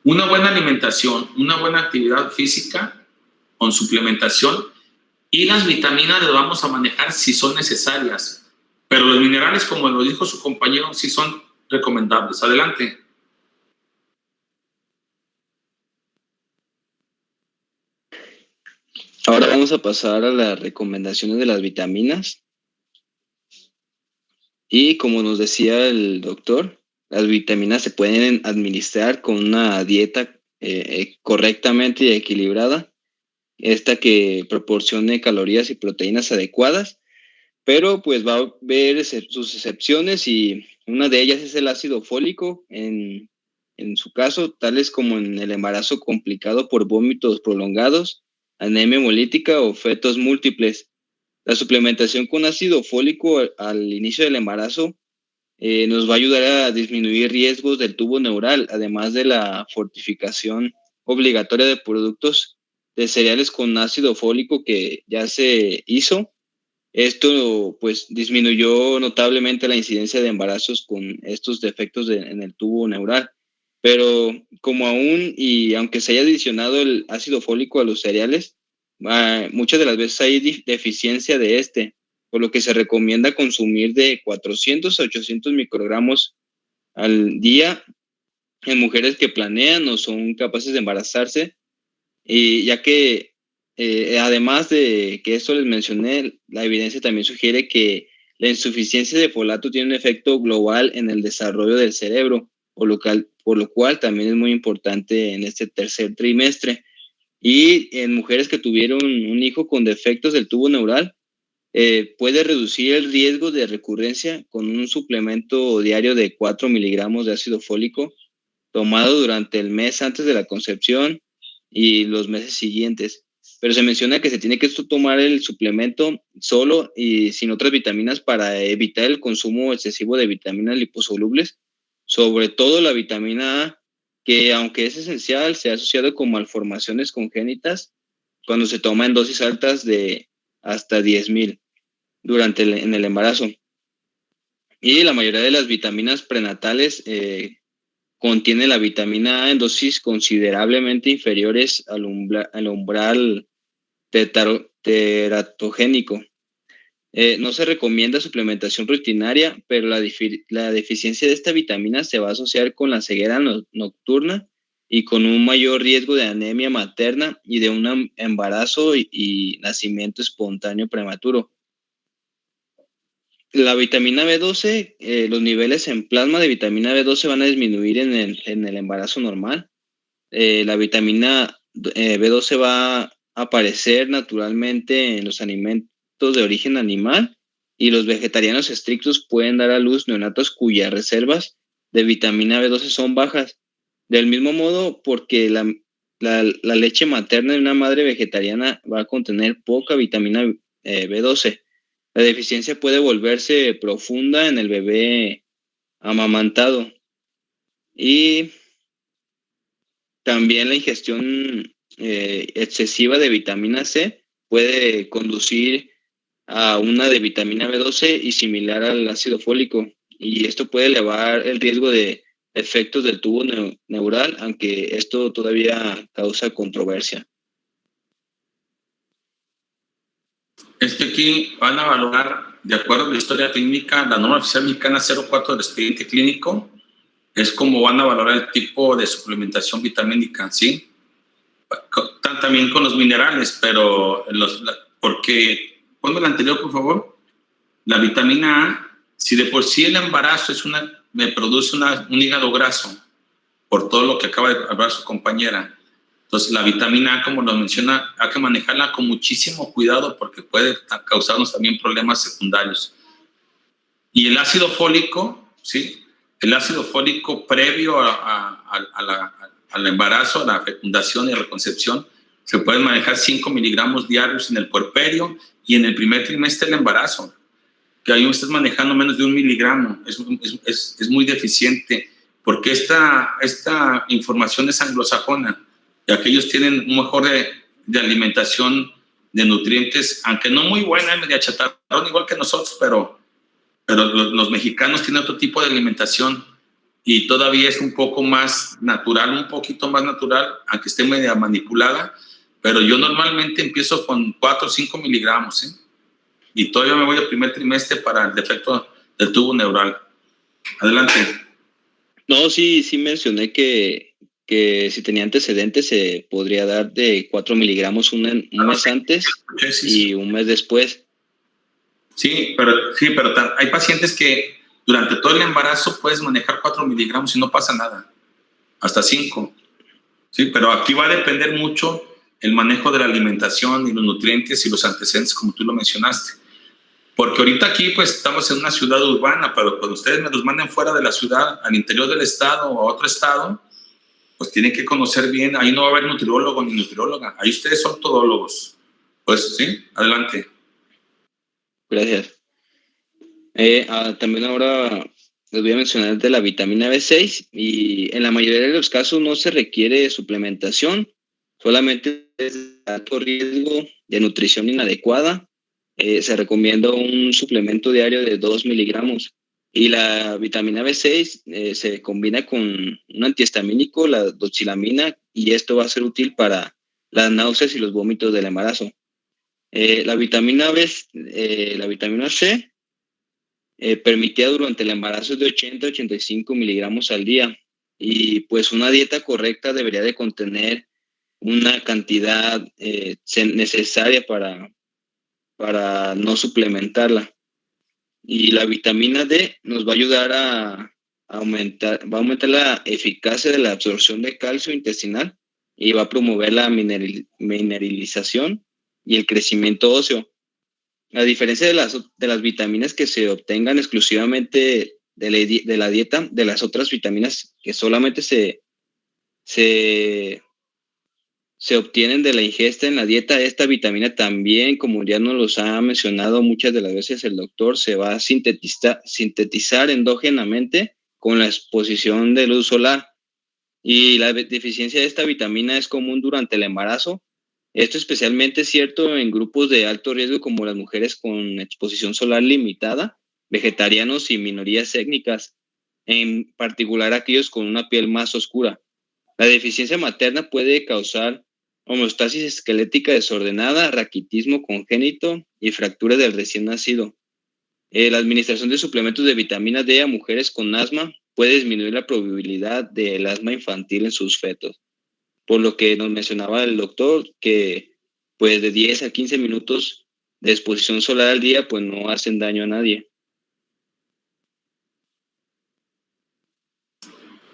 una buena alimentación, una buena actividad física con suplementación, y las vitaminas las vamos a manejar si son necesarias. Pero los minerales, como lo dijo su compañero, sí son recomendables. Adelante. Ahora vamos a pasar a las recomendaciones de las vitaminas. Y como nos decía el doctor, las vitaminas se pueden administrar con una dieta correctamente y equilibrada, esta que proporcione calorías y proteínas adecuadas, pero pues va a haber sus excepciones, y una de ellas es el ácido fólico en su caso, tales como en el embarazo complicado por vómitos prolongados, anemia hemolítica o fetos múltiples. La suplementación con ácido fólico al inicio del embarazo nos va a ayudar a disminuir riesgos del tubo neural, además de la fortificación obligatoria de productos de cereales con ácido fólico que ya se hizo. Esto pues disminuyó notablemente la incidencia de embarazos con estos defectos en el tubo neural. Pero como aún y aunque se haya adicionado el ácido fólico a los cereales, muchas de las veces hay deficiencia de este, por lo que se recomienda consumir de 400 a 800 microgramos al día en mujeres que planean o son capaces de embarazarse, y ya que además de que esto les mencioné, la evidencia también sugiere que la insuficiencia de folato tiene un efecto global en el desarrollo del cerebro, por lo cual también es muy importante en este tercer trimestre. Y en mujeres que tuvieron un hijo con defectos del tubo neural, puede reducir el riesgo de recurrencia con un suplemento diario de 4 miligramos de ácido fólico tomado durante el mes antes de la concepción y los meses siguientes. Pero se menciona que se tiene que tomar el suplemento solo y sin otras vitaminas para evitar el consumo excesivo de vitaminas liposolubles, sobre todo la vitamina A, que aunque es esencial, se ha asociado con malformaciones congénitas cuando se toma en dosis altas de hasta 10,000 en el embarazo. Y la mayoría de las vitaminas prenatales contiene la vitamina A en dosis considerablemente inferiores al umbral teratogénico. No se recomienda suplementación rutinaria, pero la deficiencia de esta vitamina se va a asociar con la ceguera nocturna y con un mayor riesgo de anemia materna y de un embarazo y nacimiento espontáneo prematuro. La vitamina B12, los niveles en plasma de vitamina B12 van a disminuir en el embarazo normal. La vitamina B12 va a aparecer naturalmente en los alimentos de origen animal, y los vegetarianos estrictos pueden dar a luz neonatos cuyas reservas de vitamina B12 son bajas. Del mismo modo, porque la leche materna de una madre vegetariana va a contener poca vitamina B12. La deficiencia puede volverse profunda en el bebé amamantado. Y también la ingestión excesiva de vitamina C puede conducir a una de vitamina B12 y similar al ácido fólico. Y esto puede elevar el riesgo de efectos del tubo neural, aunque esto todavía causa controversia. Es que aquí van a valorar, de acuerdo a la historia clínica, la norma oficial mexicana 04 del expediente clínico, es como van a valorar el tipo de suplementación vitamínica, ¿sí? También con los minerales, pero porque, ponme la anterior, por favor. La vitamina A, si de por sí el embarazo me produce un hígado graso, por todo lo que acaba de hablar su compañera. Entonces, la vitamina A, como lo menciona, hay que manejarla con muchísimo cuidado porque puede causarnos también problemas secundarios. Y el ácido fólico, ¿sí? El ácido fólico previo al embarazo, a la fecundación y reconcepción, se pueden manejar 5 miligramos diarios en el puerperio y en el primer trimestre del embarazo. Que ahí estás manejando menos de 1 miligramo. Es muy deficiente porque esta información es anglosajona, ya que ellos tienen un mejor de alimentación de nutrientes, aunque no muy buena, media chatarrón, igual que nosotros, pero los mexicanos tienen otro tipo de alimentación y todavía es un poco más natural, un poquito más natural, aunque esté media manipulada, pero yo normalmente empiezo con 4 o 5 miligramos, ¿eh? Y todavía me voy al primer trimestre para el defecto del tubo neural. Adelante. No, sí mencioné que si tenía antecedentes se podría dar de 4 miligramos un mes antes y un mes después. Sí, pero hay pacientes que durante todo el embarazo puedes manejar 4 miligramos y no pasa nada, hasta 5. Sí, pero aquí va a depender mucho el manejo de la alimentación y los nutrientes y los antecedentes, como tú lo mencionaste. Porque ahorita aquí pues estamos en una ciudad urbana, pero cuando ustedes me los manden fuera de la ciudad, al interior del estado o a otro estado, pues tienen que conocer bien, ahí no va a haber nutriólogo ni nutrióloga, ahí ustedes son todólogos. Pues sí, adelante. Gracias. También ahora les voy a mencionar de la vitamina B6 y en la mayoría de los casos no se requiere suplementación, solamente es de alto riesgo de nutrición inadecuada. Se recomienda un suplemento diario de 2 miligramos y la vitamina B6 se combina con un antihistamínico, la doxilamina, y esto va a ser útil para las náuseas y los vómitos del embarazo. La vitamina C permitida durante el embarazo es de 80 a 85 miligramos al día y pues una dieta correcta debería de contener una cantidad necesaria para no suplementarla. Y la vitamina D nos va a ayudar a aumentar la eficacia de la absorción de calcio intestinal y va a promover la mineralización y el crecimiento óseo. A diferencia de las vitaminas que se obtengan exclusivamente de la dieta, de las otras vitaminas que solamente se obtienen de la ingesta en la dieta, esta vitamina también, como ya nos los ha mencionado muchas de las veces el doctor, se va a sintetizar endógenamente con la exposición de luz solar. Y la deficiencia de esta vitamina es común durante el embarazo. Esto especialmente es cierto en grupos de alto riesgo como las mujeres con exposición solar limitada, vegetarianos y minorías étnicas, en particular aquellos con una piel más oscura. La deficiencia materna puede causar homeostasis esquelética desordenada, raquitismo congénito y fractura del recién nacido. La administración de suplementos de vitamina D a mujeres con asma puede disminuir la probabilidad del asma infantil en sus fetos. Por lo que nos mencionaba el doctor que pues de 10 a 15 minutos de exposición solar al día pues no hacen daño a nadie.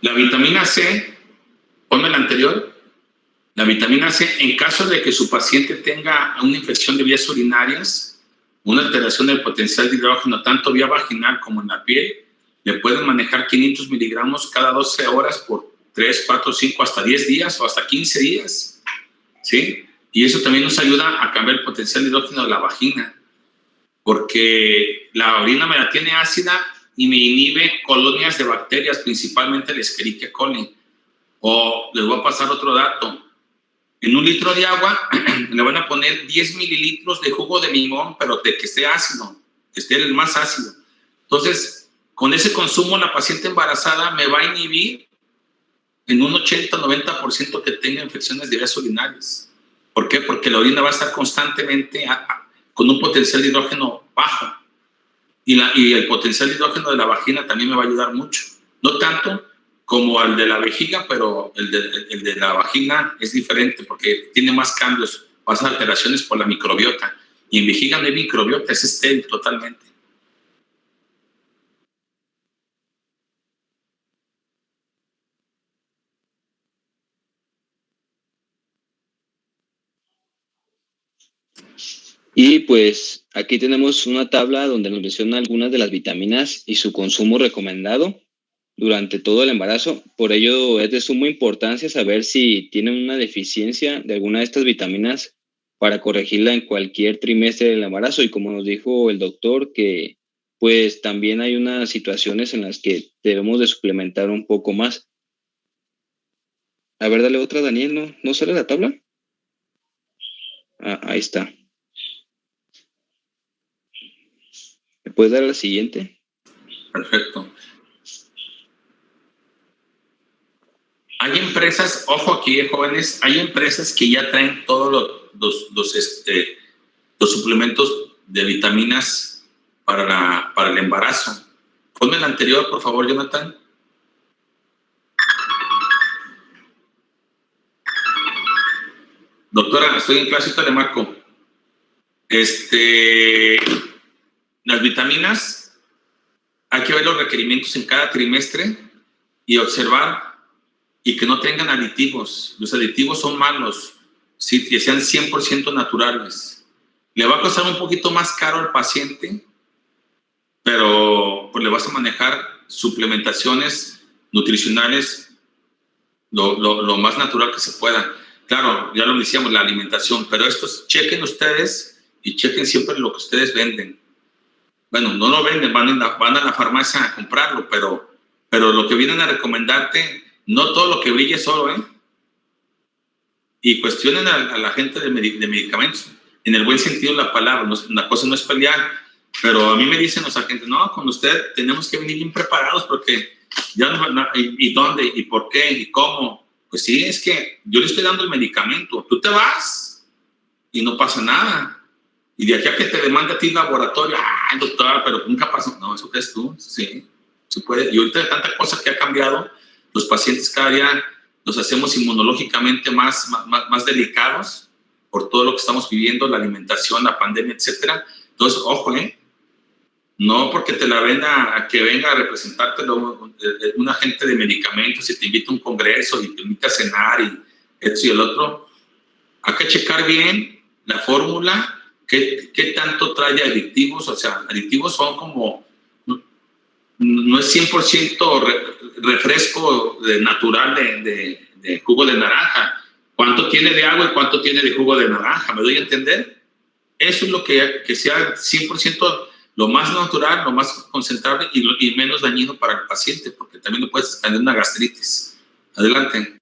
La vitamina C, ponme la anterior. La vitamina C, en caso de que su paciente tenga una infección de vías urinarias, una alteración del potencial de hidrógeno tanto vía vaginal como en la piel, le pueden manejar 500 miligramos cada 12 horas por 3, 4, 5, hasta 10 días o hasta 15 días, ¿sí? Y eso también nos ayuda a cambiar el potencial de hidrógeno de la vagina, porque la orina me la tiene ácida y me inhibe colonias de bacterias, principalmente el Escherichia coli. O les voy a pasar otro dato. En 1 litro de agua le van a poner 10 mililitros de jugo de limón, pero de que esté ácido, que esté el más ácido. Entonces, con ese consumo, la paciente embarazada me va a inhibir en un 80-90% que tenga infecciones de vías urinarias. ¿Por qué? Porque la orina va a estar constantemente con un potencial de hidrógeno bajo. Y el potencial de hidrógeno de la vagina también me va a ayudar mucho. No tanto como el de la vejiga, pero el de la vagina es diferente porque tiene más cambios, más alteraciones por la microbiota. Y en vejiga no hay microbiota, es estéril totalmente. Y pues aquí tenemos una tabla donde nos menciona algunas de las vitaminas y su consumo recomendado durante todo el embarazo. Por ello es de suma importancia saber si tienen una deficiencia de alguna de estas vitaminas para corregirla en cualquier trimestre del embarazo. Y como nos dijo el doctor, que pues también hay unas situaciones en las que debemos de suplementar un poco más. A ver, dale otra, Daniel, ¿no sale la tabla? Ah, ahí está. ¿Me puedes dar la siguiente? Perfecto. Hay empresas, ojo aquí, jóvenes, hay empresas que ya traen todos los suplementos de vitaminas para el embarazo. Ponme el anterior, por favor, Jonathan. Doctora, estoy en clase, te marco. Las vitaminas, hay que ver los requerimientos en cada trimestre y observar y que no tengan aditivos. Los aditivos son malos, ¿sí? Que sean 100% naturales. Le va a costar un poquito más caro al paciente, pero pues le vas a manejar suplementaciones nutricionales lo más natural que se pueda. Claro, ya lo decíamos, la alimentación, pero estos chequen ustedes y chequen siempre lo que ustedes venden. bueno, no lo venden, van a la farmacia a comprarlo, pero lo que vienen a recomendarte, no todo lo que brilla es oro, ¿eh? Y cuestionen a la gente de medicamentos, en el buen sentido de la palabra. La cosa no es pelear, pero a mí me dicen los agentes, no, con usted tenemos que venir bien preparados porque ya ¿y dónde? ¿Y por qué? ¿Y cómo? Pues sí, es que yo le estoy dando el medicamento, tú te vas y no pasa nada. Y de aquí a que te demande a ti el laboratorio, doctora, pero nunca pasó. No, ¿eso crees tú? Sí, se puede. Y ahorita de tanta cosa que ha cambiado, los pacientes cada día los hacemos inmunológicamente más delicados por todo lo que estamos viviendo, la alimentación, la pandemia, etcétera. Entonces, ojo, no porque te la venda a que venga a representártelo un agente de medicamentos y te invita a un congreso y te invita a cenar y esto y el otro. Hay que checar bien la fórmula, qué tanto trae adictivos. O sea, adictivos son como, no es 100% refresco natural de jugo de naranja. ¿Cuánto tiene de agua y cuánto tiene de jugo de naranja? ¿Me doy a entender? Eso es lo que sea 100% lo más natural, lo más concentrable y menos dañino para el paciente, porque también le puedes tener una gastritis. Adelante.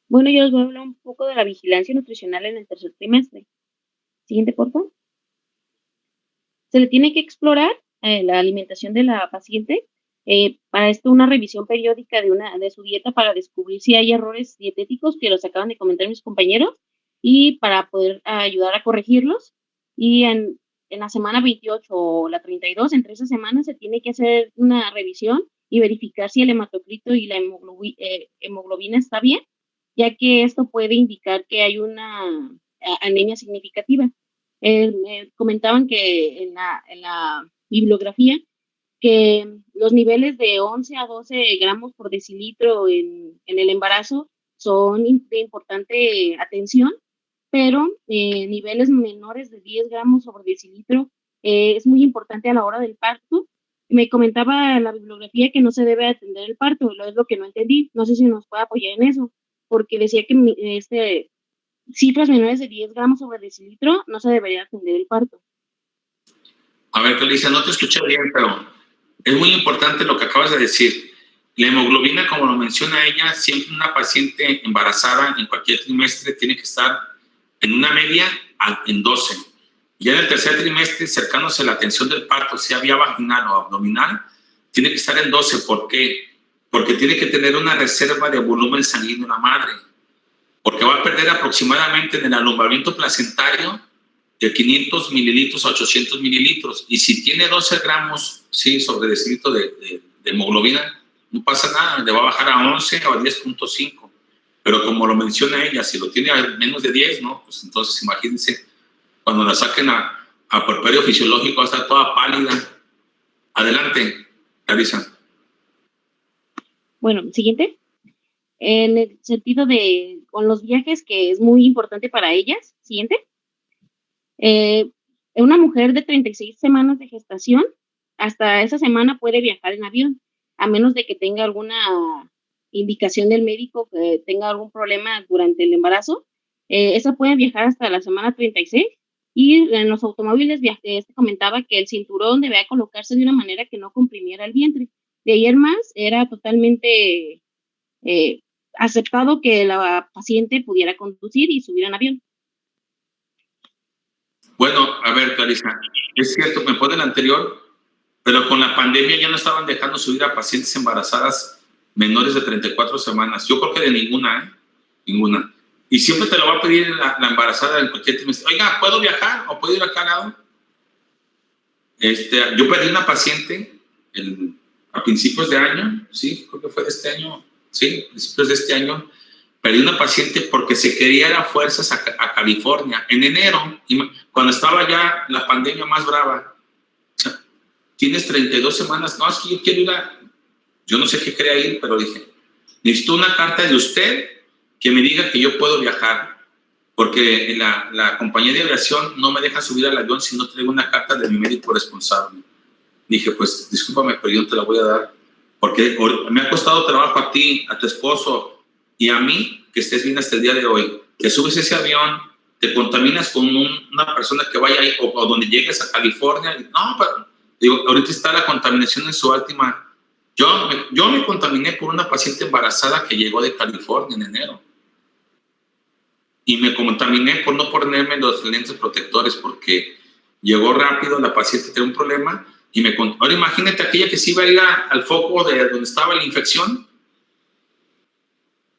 Bueno, yo les voy a hablar un poco de la vigilancia nutricional en el tercer trimestre. Siguiente, por favor. Se le tiene que explorar la alimentación de la paciente. Para esto, una revisión periódica de su dieta para descubrir si hay errores dietéticos, que los acaban de comentar mis compañeros, y para poder ayudar a corregirlos. Y en la semana 28 o la 32, entre esas semanas, se tiene que hacer una revisión y verificar si el hematocrito y la hemoglobina está bien, ya que esto puede indicar que hay una anemia significativa. Comentaban que en la bibliografía que los niveles de 11 a 12 gramos por decilitro en el embarazo son de importante atención, pero niveles menores de 10 gramos sobre decilitro es muy importante a la hora del parto. Me comentaba la bibliografía que no se debe atender el parto, es lo que no entendí. No sé si nos puede apoyar en eso, porque decía que cifras menores de 10 gramos sobre decilitro no se debería atender el parto. A ver, Felicia, no te escuché bien, pero es muy importante lo que acabas de decir. La hemoglobina, como lo menciona ella, siempre una paciente embarazada en cualquier trimestre tiene que estar en una media en 12. Ya en el tercer trimestre, cercándose a la atención del parto, sea vía vaginal o abdominal, tiene que estar en 12. ¿Por qué? Porque tiene que tener una reserva de volumen sanguíneo la madre, porque va a perder aproximadamente en el alumbramiento placentario de 500 mililitros a 800 mililitros. Y si tiene 12 gramos sobre decilitro de hemoglobina, no pasa nada, le va a bajar a 11 o a 10.5. Pero como lo menciona ella, si lo tiene a menos de 10, ¿no? Pues entonces imagínense, cuando la saquen a puerperio fisiológico, va a estar toda pálida. Adelante, Larisa. Bueno, siguiente. En el sentido con los viajes, que es muy importante para ellas. Siguiente. Una mujer de 36 semanas de gestación, hasta esa semana puede viajar en avión, a menos de que tenga alguna indicación del médico que tenga algún problema durante el embarazo. Esa puede viajar hasta la semana 36. Y en los automóviles, comentaba que el cinturón debía colocarse de una manera que no comprimiera el vientre. De ayer más, era totalmente aceptado que la paciente pudiera conducir y subir en avión. Bueno, a ver, Clarisa, es cierto, me pone el anterior, pero con la pandemia ya no estaban dejando subir a pacientes embarazadas menores de 34 semanas. Yo creo que de ninguna, ninguna. Y siempre te lo va a pedir la embarazada en cualquier trimestre. Oiga, ¿puedo viajar o puedo ir acá al lado? Yo perdí una paciente a principios de año, sí, creo que fue de este año, sí, principios de este año. Perdí una paciente porque se quería ir a fuerzas a California en enero, cuando estaba ya la pandemia más brava. O sea, tienes 32 semanas, no, es que yo quiero ir yo no sé qué quería ir, pero dije, necesito una carta de usted que me diga que yo puedo viajar, porque la compañía de aviación no me deja subir al avión si no traigo una carta de mi médico responsable. Dije, pues, discúlpame, pero yo no te la voy a dar, porque me ha costado trabajo a ti, a tu esposo y a mí que estés bien hasta el día de hoy. Te subes ese avión, te contaminas con una persona que vaya ahí o donde llegues a California. No, pero digo, ahorita está la contaminación en su última. Yo me contaminé por una paciente embarazada que llegó de California en enero. Y me contaminé por no ponerme los lentes protectores porque llegó rápido, la paciente tenía un problema y ahora imagínate aquella que se iba a ir al foco de donde estaba la infección.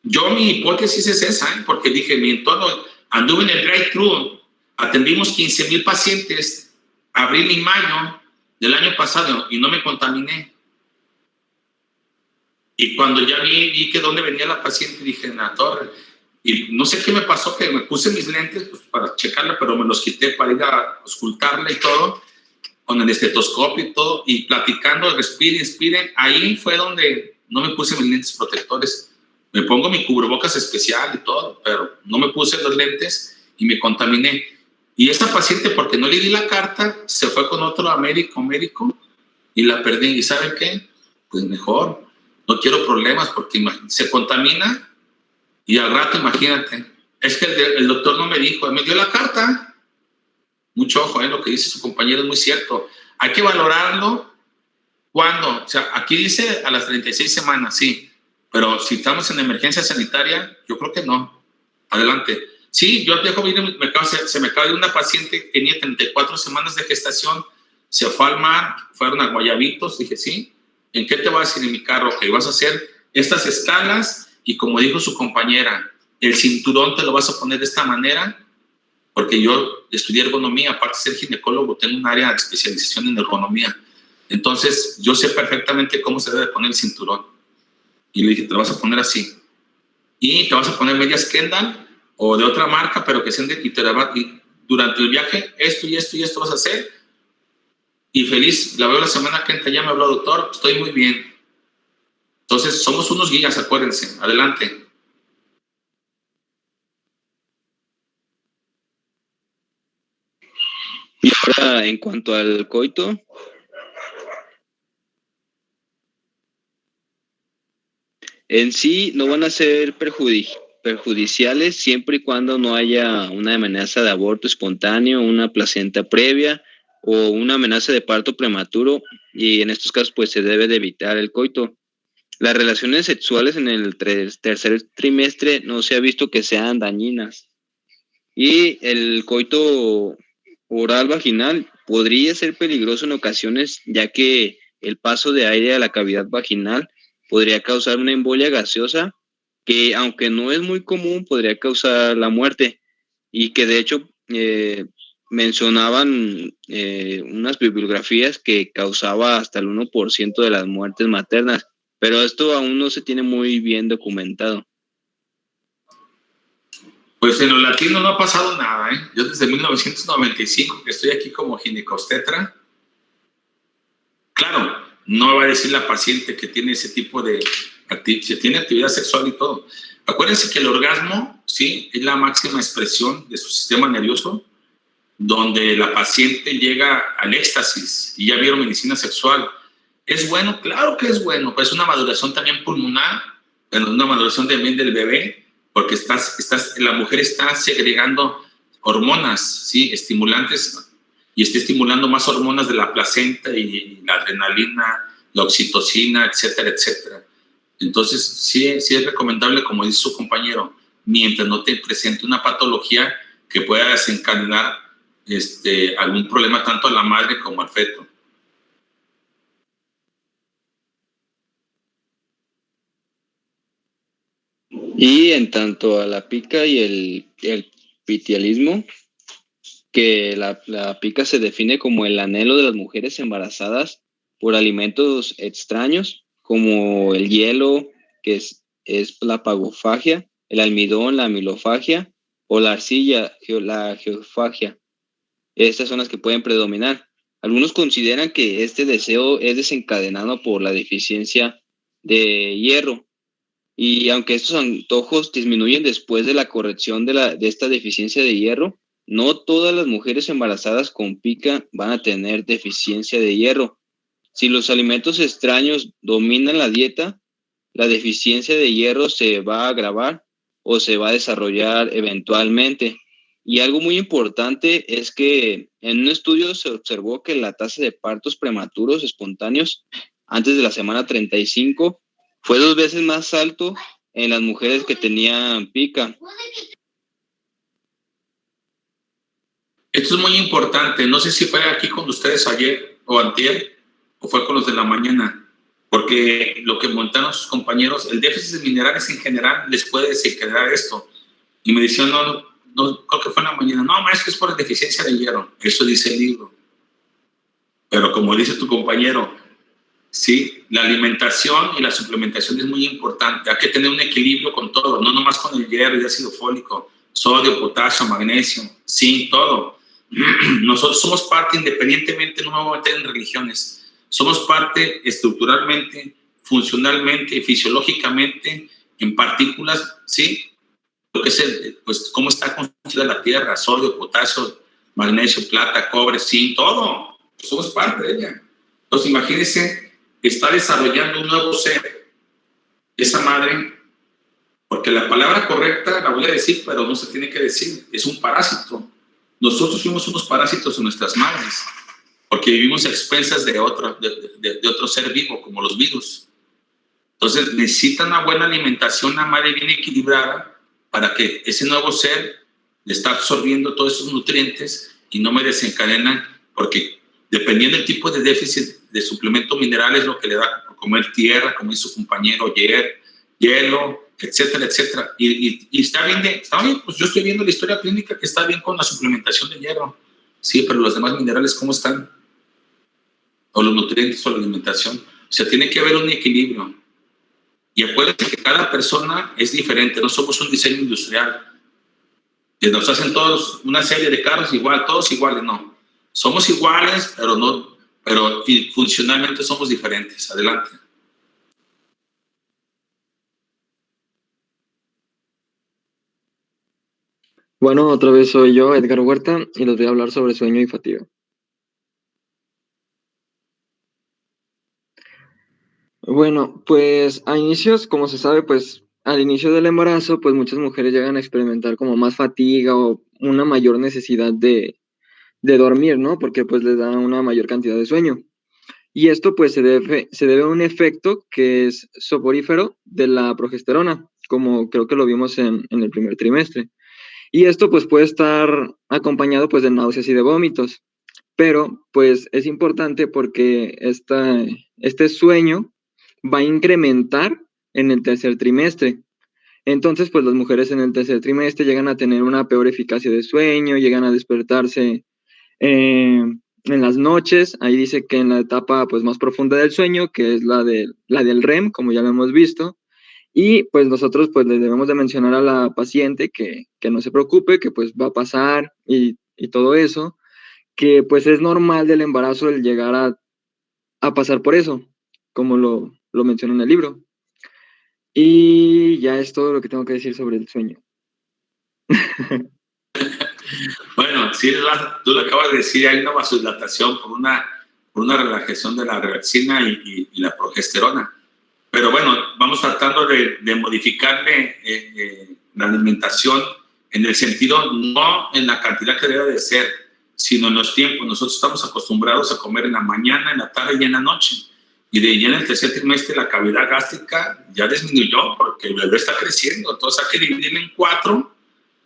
Mi hipótesis es esa, porque dije, mi entorno, anduve en el drive-thru, atendimos 15,000 pacientes, abril y mayo del año pasado y no me contaminé. Y cuando ya vi que dónde venía la paciente, dije, en la torre. Y no sé qué me pasó, que me puse mis lentes pues, para checarla, pero me los quité para ir a auscultarla y todo, con el estetoscopio y todo, y platicando, respiren. Ahí fue donde no me puse mis lentes protectores. Me pongo mi cubrebocas especial y todo, pero no me puse los lentes y me contaminé. Y esta paciente, porque no le di la carta, se fue con otro médico y la perdí. ¿Y saben qué? Pues mejor, no quiero problemas porque se contamina. Y al rato, imagínate, es que el doctor no me dijo, me dio la carta. Mucho ojo, lo que dice su compañero es muy cierto. Hay que valorarlo cuando, o sea, aquí dice a las 36 semanas, sí, pero si estamos en emergencia sanitaria, yo creo que no. Adelante. Sí, yo dejo ir, se me acaba de una paciente que tenía 34 semanas de gestación, se fue al mar, fueron a Guayabitos, dije, sí, ¿en qué te vas a ir en mi carro? Que vas a hacer estas escalas. Y como dijo su compañera, el cinturón te lo vas a poner de esta manera, porque yo estudié ergonomía, aparte de ser ginecólogo, tengo un área de especialización en ergonomía. Entonces, yo sé perfectamente cómo se debe poner el cinturón. Y le dije, te lo vas a poner así. Y te vas a poner medias Kendall o de otra marca, pero que sean y durante el viaje, esto y esto vas a hacer. Y feliz, la veo la semana que entra, ya me habló doctor, estoy muy bien. Entonces, somos unos guías, acuérdense. Adelante. Y ahora, en cuanto al coito, en sí no van a ser perjudiciales siempre y cuando no haya una amenaza de aborto espontáneo, una placenta previa o una amenaza de parto prematuro, y en estos casos pues se debe de evitar el coito. Las relaciones sexuales en el tercer trimestre no se ha visto que sean dañinas. Y el coito oral vaginal podría ser peligroso en ocasiones, ya que el paso de aire a la cavidad vaginal podría causar una embolia gaseosa que, aunque no es muy común, podría causar la muerte. Y que de hecho mencionaban unas bibliografías que causaba hasta el 1% de las muertes maternas. Pero esto aún no se tiene muy bien documentado. Pues en lo latino no ha pasado nada, ¿eh? Yo desde 1995 que estoy aquí como ginecobstetra, claro, no va a decir la paciente que tiene ese tipo de tiene actividad sexual y todo. Acuérdense que el orgasmo, sí, es la máxima expresión de su sistema nervioso, donde la paciente llega al éxtasis. Y ya vieron medicina sexual. ¿Es bueno? Claro que es bueno, pues es una maduración también pulmonar, una maduración también del bebé, porque la mujer está segregando hormonas, ¿sí? Estimulantes, y está estimulando más hormonas de la placenta y la adrenalina, la oxitocina, etcétera, etcétera. Entonces, sí es recomendable, como dice su compañero, mientras no te presente una patología que pueda desencadenar algún problema tanto a la madre como al feto. Y en tanto a la pica y el pitialismo, que la pica se define como el anhelo de las mujeres embarazadas por alimentos extraños, como el hielo, que es la pagofagia, el almidón, la amilofagia, o la arcilla, la geofagia. Estas son las que pueden predominar. Algunos consideran que este deseo es desencadenado por la deficiencia de hierro. Y aunque estos antojos disminuyen después de la corrección de esta deficiencia de hierro, no todas las mujeres embarazadas con pica van a tener deficiencia de hierro. Si los alimentos extraños dominan la dieta, la deficiencia de hierro se va a agravar o se va a desarrollar eventualmente. Y algo muy importante es que en un estudio se observó que la tasa de partos prematuros espontáneos antes de la semana 35 fue 2 veces más alto en las mujeres que tenían pica. Esto es muy importante. No sé si fue aquí con ustedes ayer o antier, o fue con los de la mañana, porque lo que montaron sus compañeros, el déficit de minerales en general les puede desequilibrar esto. Y me decían, no, creo que fue en la mañana, no, maestro, es por deficiencia de hierro. Eso dice el libro. Pero como dice tu compañero, sí, la alimentación y la suplementación es muy importante. Hay que tener un equilibrio con todo, no nomás con el hierro y ácido fólico, sodio, potasio, magnesio, zinc, todo. Nosotros somos parte, independientemente, no me voy a meter en religiones, somos parte estructuralmente, funcionalmente, fisiológicamente, en partículas, ¿sí? Lo que es pues, cómo está construida la Tierra, sodio, potasio, magnesio, plata, cobre, zinc, todo. Somos parte de ella. Entonces, imagínense, está desarrollando un nuevo ser, esa madre, porque la palabra correcta la voy a decir, pero no se tiene que decir, es un parásito. Nosotros fuimos unos parásitos en nuestras madres, porque vivimos a expensas de otro ser vivo, como los virus. Entonces, necesita una buena alimentación, una madre bien equilibrada, para que ese nuevo ser le está absorbiendo todos esos nutrientes y no me desencadena, porque dependiendo del tipo de déficit de suplemento mineral es lo que le da por comer tierra, como dice su compañero, hielo, etcétera, etcétera. Y está bien, pues yo estoy viendo la historia clínica que está bien con la suplementación de hierro. Sí, pero los demás minerales, ¿cómo están? O los nutrientes o la alimentación. O sea, tiene que haber un equilibrio. Y acuérdense que cada persona es diferente, no somos un diseño industrial. Que nos hacen todos una serie de carros igual, todos iguales, no. Somos iguales, pero funcionalmente somos diferentes. Adelante. Bueno, otra vez soy yo, Edgar Huerta, y les voy a hablar sobre sueño y fatiga. Bueno, pues a inicios, como se sabe, pues al inicio del embarazo, pues muchas mujeres llegan a experimentar como más fatiga o una mayor necesidad de dormir, ¿no? Porque pues les da una mayor cantidad de sueño. Y esto pues se debe a un efecto que es soporífero de la progesterona, como creo que lo vimos en el primer trimestre. Y esto pues puede estar acompañado pues de náuseas y de vómitos, pero pues es importante porque este sueño va a incrementar en el tercer trimestre. Entonces pues las mujeres en el tercer trimestre llegan a tener una peor eficacia de sueño, llegan a despertarse en las noches. Ahí dice que en la etapa pues más profunda del sueño, que es la del REM, como ya lo hemos visto, y pues nosotros pues le debemos de mencionar a la paciente que no se preocupe, que pues va a pasar y todo eso, que pues es normal del embarazo el llegar a pasar por eso, como lo menciona en el libro. Y ya es todo lo que tengo que decir sobre el sueño. Bueno, sí, tú lo acabas de decir, hay una vasodilatación por una relajación de la relaxina y la progesterona. Pero bueno, vamos tratando de modificarle la alimentación en el sentido, no en la cantidad que debe de ser, sino en los tiempos. Nosotros estamos acostumbrados a comer en la mañana, en la tarde y en la noche. Y de ya en el tercer trimestre la cavidad gástrica ya disminuyó porque el bebé está creciendo. Entonces hay que dividirlo en 4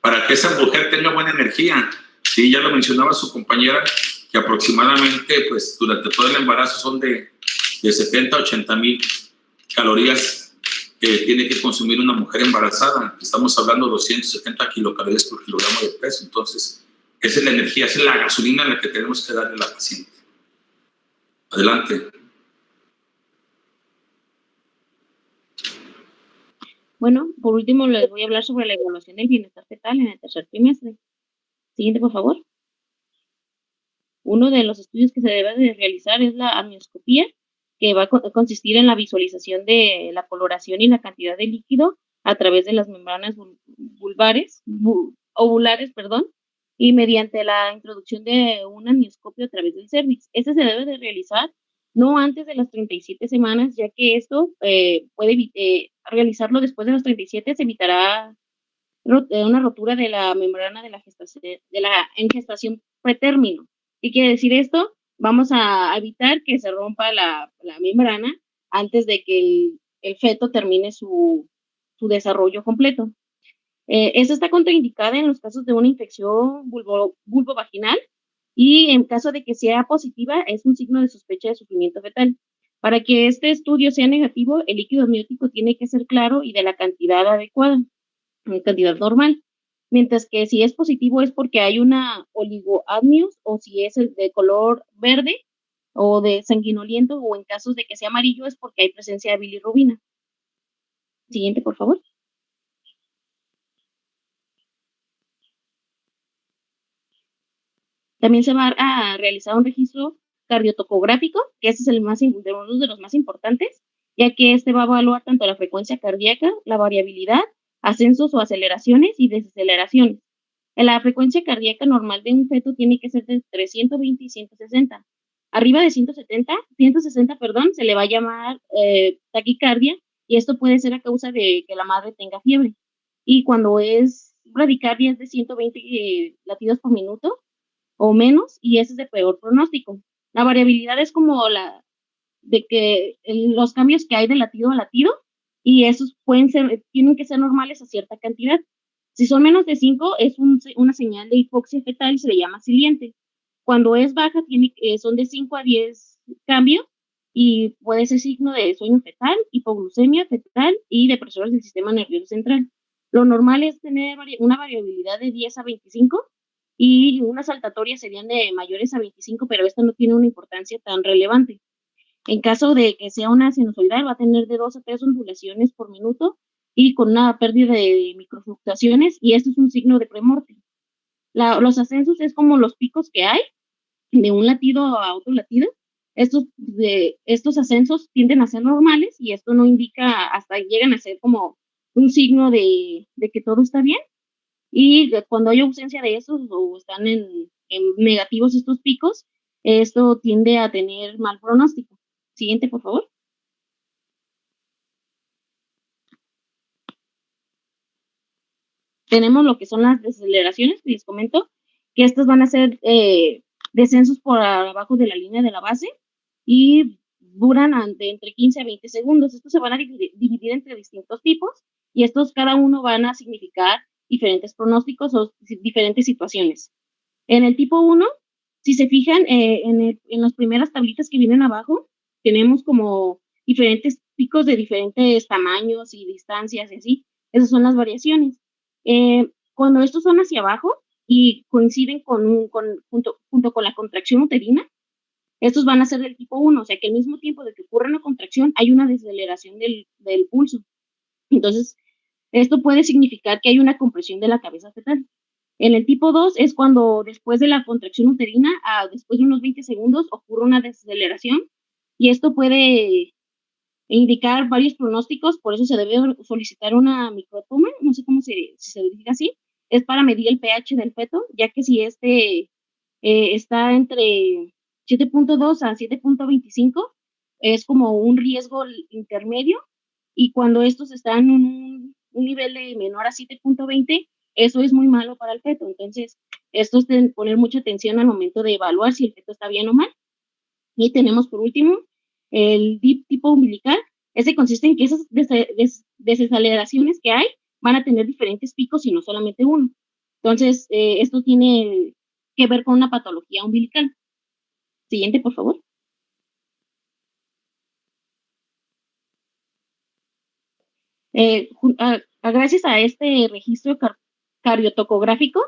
para que esa mujer tenga buena energía. Sí, ya lo mencionaba su compañera, que aproximadamente pues, durante todo el embarazo son de 70 a 80 mil calorías que tiene que consumir una mujer embarazada. Estamos hablando de 270 kilocalorías por kilogramo de peso. Entonces, esa es la energía, esa es la gasolina a la que tenemos que darle a la paciente. Adelante. Bueno, por último les voy a hablar sobre la evaluación del bienestar fetal en el tercer trimestre. Siguiente, por favor. Uno de los estudios que se debe de realizar es la amnioscopía, que va a consistir en la visualización de la coloración y la cantidad de líquido a través de las membranas ovulares, y mediante la introducción de un amnioscopio a través del cervix. Este se debe de realizar no antes de las 37 semanas, ya que esto realizarlo después de las 37 se evitará una rotura de la membrana de la gestación, en gestación pretérmino. ¿Qué quiere decir esto? Vamos a evitar que se rompa la membrana antes de que el feto termine su desarrollo completo. Esta está contraindicada en los casos de una infección vulvovaginal y en caso de que sea positiva es un signo de sospecha de sufrimiento fetal. Para que este estudio sea negativo, el líquido amniótico tiene que ser claro y de la cantidad adecuada, en cantidad normal. Mientras que si es positivo es porque hay una oligoamnios o si es de color verde o de sanguinoliento o en casos de que sea amarillo es porque hay presencia de bilirrubina. Siguiente, por favor. También se va a realizar un registro cardiotocográfico, que ese es uno de los más importantes, ya que este va a evaluar tanto la frecuencia cardíaca, la variabilidad, ascensos o aceleraciones y desaceleraciones. La frecuencia cardíaca normal de un feto tiene que ser de entre 120 y 160. Arriba de 160, se le va a llamar taquicardia, y esto puede ser a causa de que la madre tenga fiebre. Y cuando es bradicardia es de 120 latidos por minuto, o menos, y ese es de peor pronóstico. La variabilidad es como de que los cambios que hay de latido a latido, y esos tienen que ser normales a cierta cantidad. Si son menos de 5, es una señal de hipoxia fetal y se le llama siliente. Cuando es baja, son de 5 a 10 cambios, y puede ser signo de sueño fetal, hipoglucemia fetal y depresores del sistema nervioso central. Lo normal es tener una variabilidad de 10 a 25, y unas saltatorias serían de mayores a 25, pero esta no tiene una importancia tan relevante. En caso de que sea una sinusoidal, va a tener de 2 a 3 ondulaciones por minuto y con una pérdida de microfluctuaciones, y esto es un signo de premorte. Los ascensos es como los picos que hay de un latido a otro latido. Estos ascensos tienden a ser normales y esto no indica, hasta llegan a ser como un signo de que todo está bien. Y cuando hay ausencia de esos o están en negativos estos picos, esto tiende a tener mal pronóstico. Siguiente, por favor. Tenemos lo que son las desaceleraciones, que les comento, que estas van a ser descensos por abajo de la línea de la base y duran entre 15 a 20 segundos. Estos se van a dividir entre distintos tipos, y estos cada uno van a significar diferentes pronósticos o diferentes situaciones. En el tipo 1, si se fijan en las primeras tablitas que vienen abajo, tenemos como diferentes picos de diferentes tamaños y distancias y así. Esas son las variaciones. Cuando estos son hacia abajo y coinciden junto con la contracción uterina, estos van a ser del tipo 1, o sea que al mismo tiempo de que ocurre una contracción hay una desaceleración del pulso. Entonces, esto puede significar que hay una compresión de la cabeza fetal. En el tipo 2 es cuando después de la contracción uterina, después de unos 20 segundos, ocurre una desaceleración, y esto puede indicar varios pronósticos, por eso se debe solicitar una microtoma, no sé si se dice así, es para medir el pH del feto, ya que si está entre 7.2 a 7.25, es como un riesgo intermedio, y cuando estos están en un nivel de menor a 7.20, eso es muy malo para el feto. Entonces, esto es de poner mucha atención al momento de evaluar si el feto está bien o mal. Y tenemos por último el DIP tipo umbilical. Ese consiste en que esas desaceleraciones que hay van a tener diferentes picos y no solamente uno. Entonces, esto tiene que ver con una patología umbilical. Siguiente, por favor. Gracias a este registro cardiotocográfico,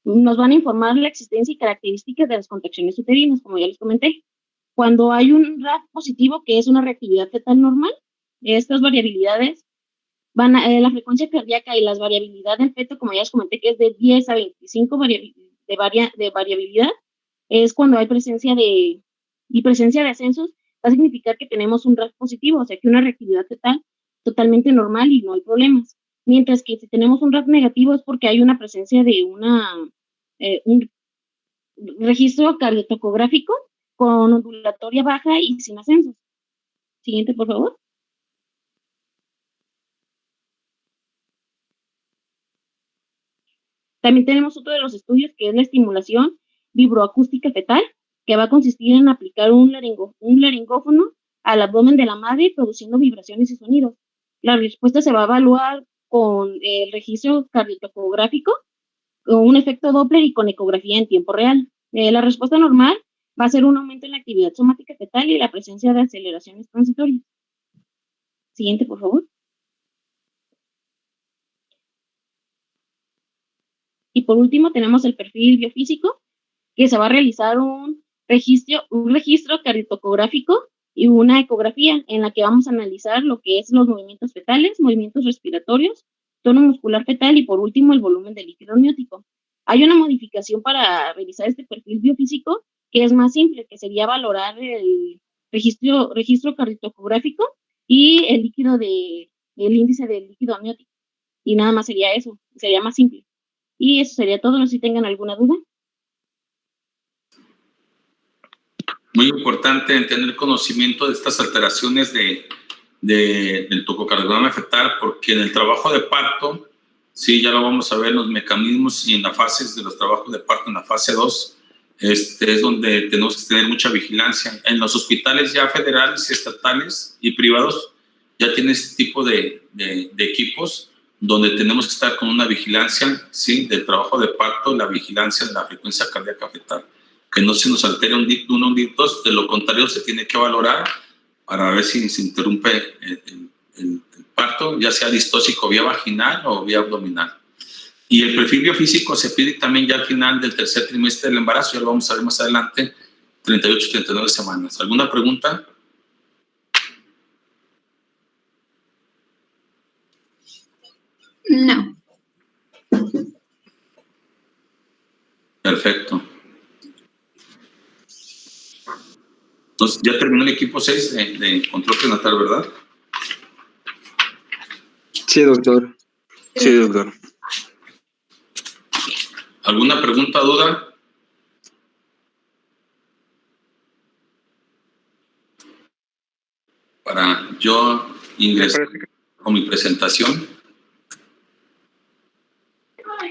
nos van a informar la existencia y características de las contracciones uterinas, como ya les comenté. Cuando hay un RAF positivo, que es una reactividad fetal normal, estas variabilidades la frecuencia cardíaca y las variabilidades del feto, como ya les comenté, que es de 10 a 25 de variabilidad, es cuando hay presencia de ascensos, va a significar que tenemos un RAF positivo, o sea que una reactividad fetal totalmente normal y no hay problemas. Mientras que si tenemos un RAF negativo es porque hay una presencia de un registro cardiotocográfico con ondulatoria baja y sin ascensos. Siguiente, por favor. También tenemos otro de los estudios que es la estimulación vibroacústica fetal, que va a consistir en aplicar un laringófono al abdomen de la madre produciendo vibraciones y sonidos. La respuesta se va a evaluar con el registro cardiotocográfico, con un efecto Doppler y con ecografía en tiempo real. La respuesta normal va a ser un aumento en la actividad somática fetal y la presencia de aceleraciones transitorias. Siguiente, por favor. Y por último tenemos el perfil biofísico, que se va a realizar un registro cardiotocográfico y una ecografía en la que vamos a analizar lo que es los movimientos fetales, movimientos respiratorios, tono muscular fetal y por último el volumen de líquido amniótico. Hay una modificación para revisar este perfil biofísico que es más simple, que sería valorar el registro cardiotocográfico y el índice del líquido amniótico. Y nada más sería eso, sería más simple. Y eso sería todo, no sé si tengan alguna duda. Muy importante tener conocimiento de estas alteraciones del tococardiograma fetal, porque en el trabajo de parto, sí, ya lo vamos a ver en los mecanismos y en las fases de los trabajos de parto, en la fase 2, es donde tenemos que tener mucha vigilancia. En los hospitales ya federales, estatales y privados ya tienen este tipo de equipos donde tenemos que estar con una vigilancia, sí, del trabajo de parto, la vigilancia de la frecuencia cardíaca fetal, que no se nos altere un DIP 1, un DIP 2, de lo contrario se tiene que valorar para ver si se interrumpe el parto, ya sea distóxico vía vaginal o vía abdominal. Y el perfil biofísico se pide también ya al final del tercer trimestre del embarazo, ya lo vamos a ver más adelante, 38, 39 semanas. ¿Alguna pregunta? No. Perfecto. Entonces, ya terminó el equipo 6 de control prenatal, ¿verdad? Sí, doctor. Sí, doctor. ¿Alguna pregunta o duda? Para yo ingresar con mi presentación.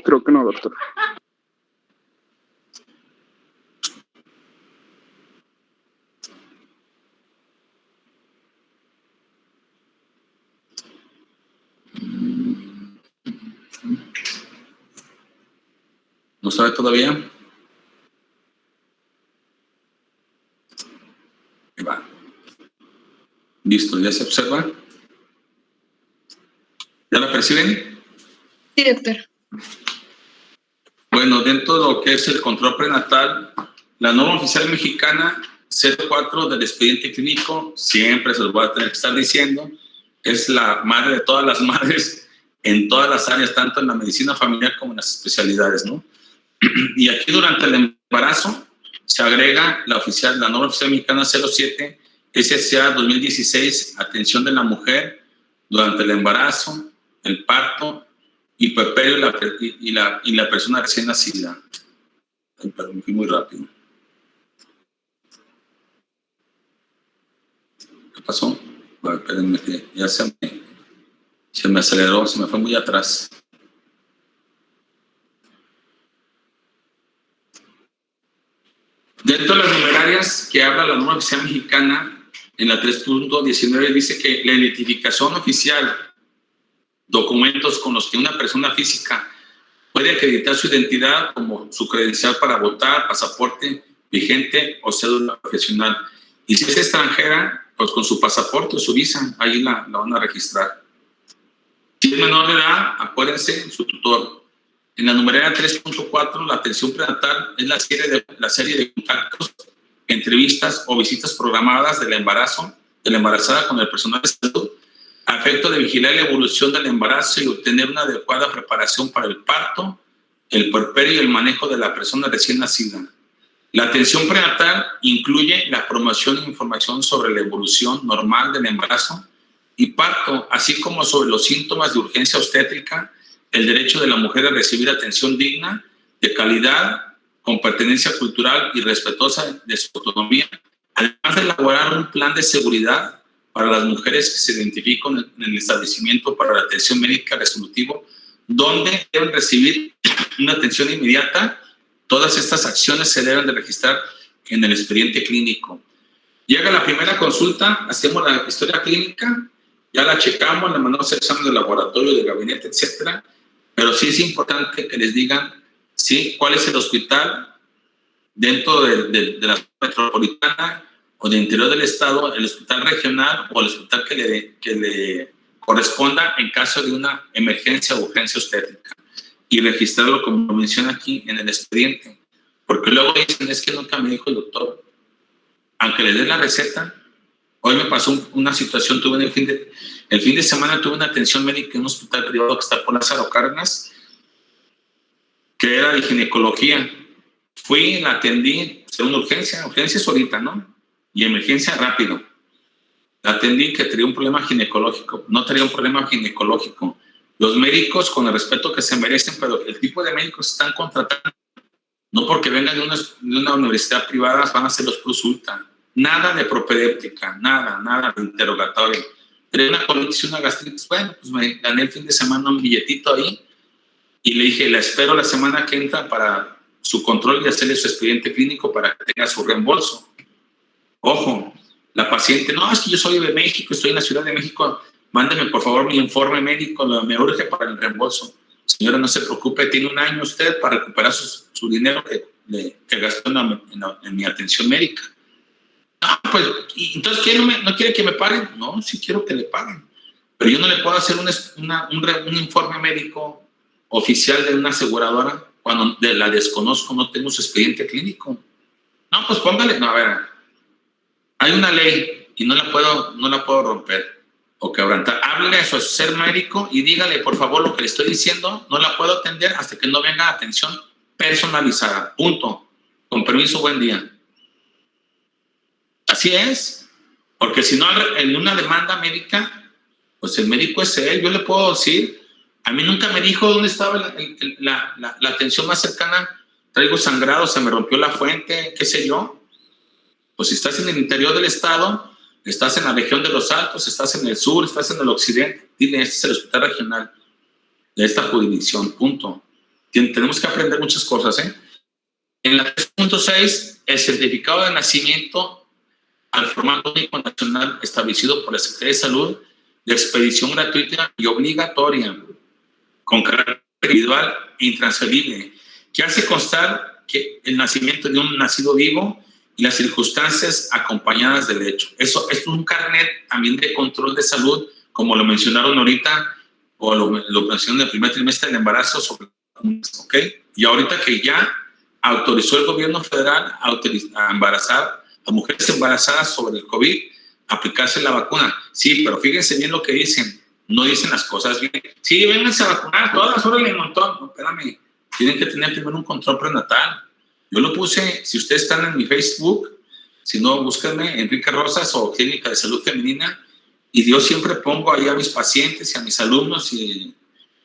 Creo que no, doctor. ¿No sabe todavía? Ahí va. Listo, ¿ya se observa? ¿Ya la perciben? Sí, doctor. Bueno, dentro de lo que es el control prenatal, la norma oficial mexicana 04 del expediente clínico, siempre se los voy a tener que estar diciendo, es la madre de todas las madres en todas las áreas, tanto en la medicina familiar como en las especialidades, ¿no? Y aquí durante el embarazo se agrega la norma oficial mexicana 07 SSA 2016, atención de la mujer durante el embarazo, el parto y puerperio y la persona recién nacida. Ay, perdón, me fui muy rápido. ¿Qué pasó? Bueno, espérenme, que ya se me aceleró, se me fue muy atrás. Dentro de las numerarias que habla la norma oficial mexicana, en la 3.19 dice que la identificación oficial, documentos con los que una persona física puede acreditar su identidad, como su credencial para votar, pasaporte vigente o cédula profesional. Y si es extranjera, pues con su pasaporte o su visa, ahí la van a registrar. Si es menor de edad, acuérdense, su tutor. En la numeraria 3.4, la atención prenatal es la serie de contactos, entrevistas o visitas programadas del embarazo, de la embarazada con el personal de salud, a efecto de vigilar la evolución del embarazo y obtener una adecuada preparación para el parto, el puerperio y el manejo de la persona recién nacida. La atención prenatal incluye la promoción e información sobre la evolución normal del embarazo y parto, así como sobre los síntomas de urgencia obstétrica, el derecho de la mujer a recibir atención digna, de calidad, con pertenencia cultural y respetuosa de su autonomía, además de elaborar un plan de seguridad para las mujeres que se identifican en el establecimiento para la atención médica resolutivo, donde deben recibir una atención inmediata, todas estas acciones se deben de registrar en el expediente clínico. Llega la primera consulta, hacemos la historia clínica, ya la checamos, le mandamos el examen de laboratorio, de gabinete, etcétera, pero sí es importante que les digan, sí, cuál es el hospital dentro de la metropolitana o del interior del estado, el hospital regional o el hospital que le corresponda en caso de una emergencia o urgencia obstétrica, y registrarlo como lo menciona aquí en el expediente, porque luego dicen, es que nunca me dijo el doctor, aunque le den la receta. Hoy me pasó una situación, tuve el fin de semana tuve una atención médica en un hospital privado que está por Lázaro Cárdenas, que era de ginecología. Fui, la atendí, según urgencia es ahorita, ¿no? Y emergencia rápido. La atendí que tenía un problema ginecológico, no tenía un problema ginecológico. Los médicos, con el respeto que se merecen, pero el tipo de médicos están contratando, no porque vengan de una universidad privada, van a hacer los plus ultra. Nada de propedéutica, nada de interrogatorio. Tenía una colitis y una gastritis, bueno, pues me gané el fin de semana un billetito ahí y le dije, la espero la semana que entra para su control y hacerle su expediente clínico para que tenga su reembolso. Ojo, la paciente, no, es que yo soy de México, estoy en la Ciudad de México, mándeme por favor mi informe médico, me urge para el reembolso. Señora, no se preocupe, tiene un año usted para recuperar su dinero que gastó en mi atención médica. No, pues, entonces, ¿qué no quiere que me paguen? No, sí quiero que le paguen, pero yo no le puedo hacer un informe médico oficial de una aseguradora cuando la desconozco, no tengo su expediente clínico. No, pues póngale, no, a ver, hay una ley y no la puedo romper o quebrantar. Háblele a su asesor médico y dígale, por favor, lo que le estoy diciendo, no la puedo atender hasta que no venga atención personalizada. Punto. Con permiso, buen día. Así es. Porque si no, en una demanda médica, pues el médico es él. Yo le puedo decir, a mí nunca me dijo dónde estaba la atención más cercana. Traigo sangrado, se me rompió la fuente, qué sé yo. Pues si estás en el interior del estado, estás en la región de los Altos, estás en el sur, estás en el occidente, dile, este es el hospital regional de esta jurisdicción, punto. Tenemos que aprender muchas cosas, ¿eh? En la 3.6, el certificado de nacimiento al formato único nacional establecido por la Secretaría de Salud, de expedición gratuita y obligatoria, con carácter individual e intransferible, que hace constar que el nacimiento de un nacido vivo y las circunstancias acompañadas del hecho. Eso es un carnet también de control de salud, como lo mencionaron ahorita, o lo mencionaron en el primer trimestre del embarazo, ¿ok? Y ahorita que ya autorizó el gobierno federal a embarazar a mujeres embarazadas sobre el COVID, aplicarse la vacuna. Sí, pero fíjense bien lo que dicen. No dicen las cosas bien. Sí, vénganse a vacunar todas, órale un montón. No, espérame, tienen que tener primero un control prenatal. Yo lo puse, si ustedes están en mi Facebook, si no, búsquenme Enrique Rosas o Clínica de Salud Femenina, y yo siempre pongo ahí a mis pacientes y a mis alumnos y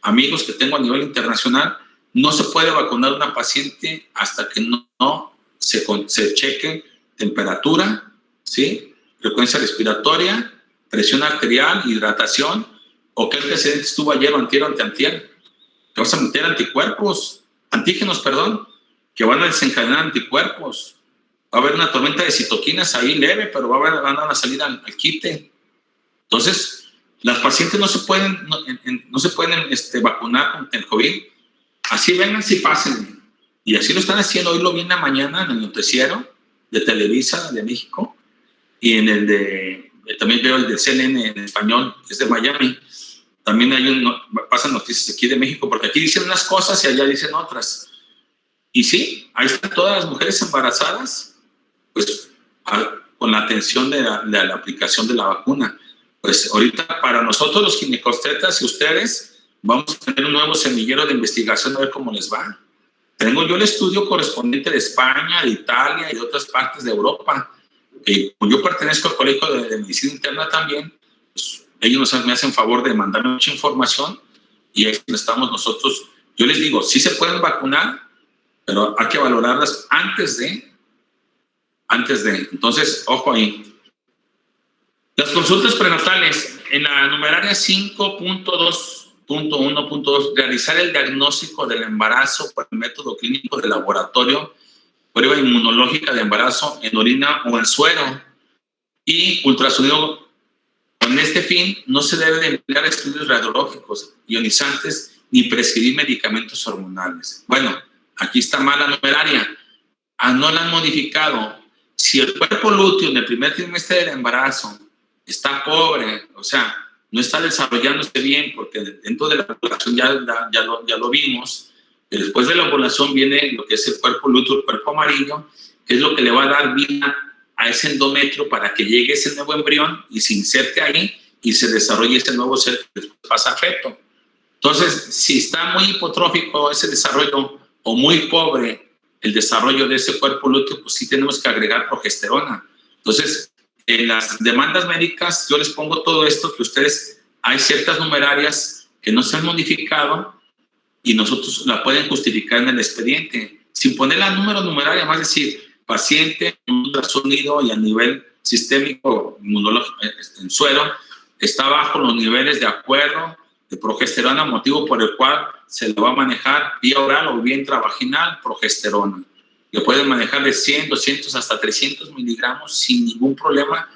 amigos que tengo a nivel internacional, no se puede vacunar una paciente hasta que no se cheque temperatura, ¿sí? Frecuencia respiratoria, presión arterial, hidratación, o qué antecedentes tuvo ayer o antier o anteantier. Te vas a meter antígenos, que van a desencadenar anticuerpos. Va a haber una tormenta de citoquinas ahí leve, pero van a salir al quite. Entonces, las pacientes no se pueden vacunar contra el COVID. Así vengan, si pasen. Y así lo están haciendo. Hoy lo vi en la mañana en el noticiero de Televisa de México y en el también veo el de CNN en español, que es de Miami. También pasan noticias aquí de México, porque aquí dicen unas cosas y allá dicen otras. Y sí, ahí están todas las mujeres embarazadas, pues con la atención de la aplicación de la vacuna. Pues ahorita para nosotros los ginecobstetras y ustedes vamos a tener un nuevo semillero de investigación a ver cómo les va. Tengo yo el estudio correspondiente de España, de Italia y de otras partes de Europa. Yo pertenezco al Colegio de Medicina Interna también. Pues ellos me hacen favor de mandarme mucha información y ahí estamos nosotros. Yo les digo, sí se pueden vacunar, pero hay que valorarlas antes de. Entonces, ojo ahí. Las consultas prenatales, en la numeraria 5.2, punto 1.2, realizar el diagnóstico del embarazo por el método clínico de laboratorio, prueba inmunológica de embarazo en orina o en suero y ultrasonido. Con este fin, no se debe de emplear estudios radiológicos ionizantes ni prescribir medicamentos hormonales. Bueno, aquí está mal la numeraria. No la han modificado. Si el cuerpo lúteo en el primer trimestre del embarazo está pobre, o sea, no está desarrollándose bien, porque dentro de la ovulación ya lo vimos, que después de la ovulación viene lo que es el cuerpo lúteo, el cuerpo amarillo, que es lo que le va a dar vida a ese endometrio para que llegue ese nuevo embrión y se inserte ahí y se desarrolle ese nuevo ser que después pasa a feto. Entonces, si está muy hipotrófico ese desarrollo o muy pobre el desarrollo de ese cuerpo lúteo, pues sí tenemos que agregar progesterona. Entonces, en las demandas médicas yo les pongo todo esto, que ustedes, hay ciertas numerarias que no se han modificado y nosotros la pueden justificar en el expediente, sin poner la numeraria, más decir, paciente en ultrasonido y a nivel sistémico inmunológico en suero, está bajo los niveles de acuerdo de progesterona, motivo por el cual se le va a manejar vía oral o vía intravaginal progesterona. Lo pueden manejar de 100, 200 hasta 300 miligramos sin ningún problema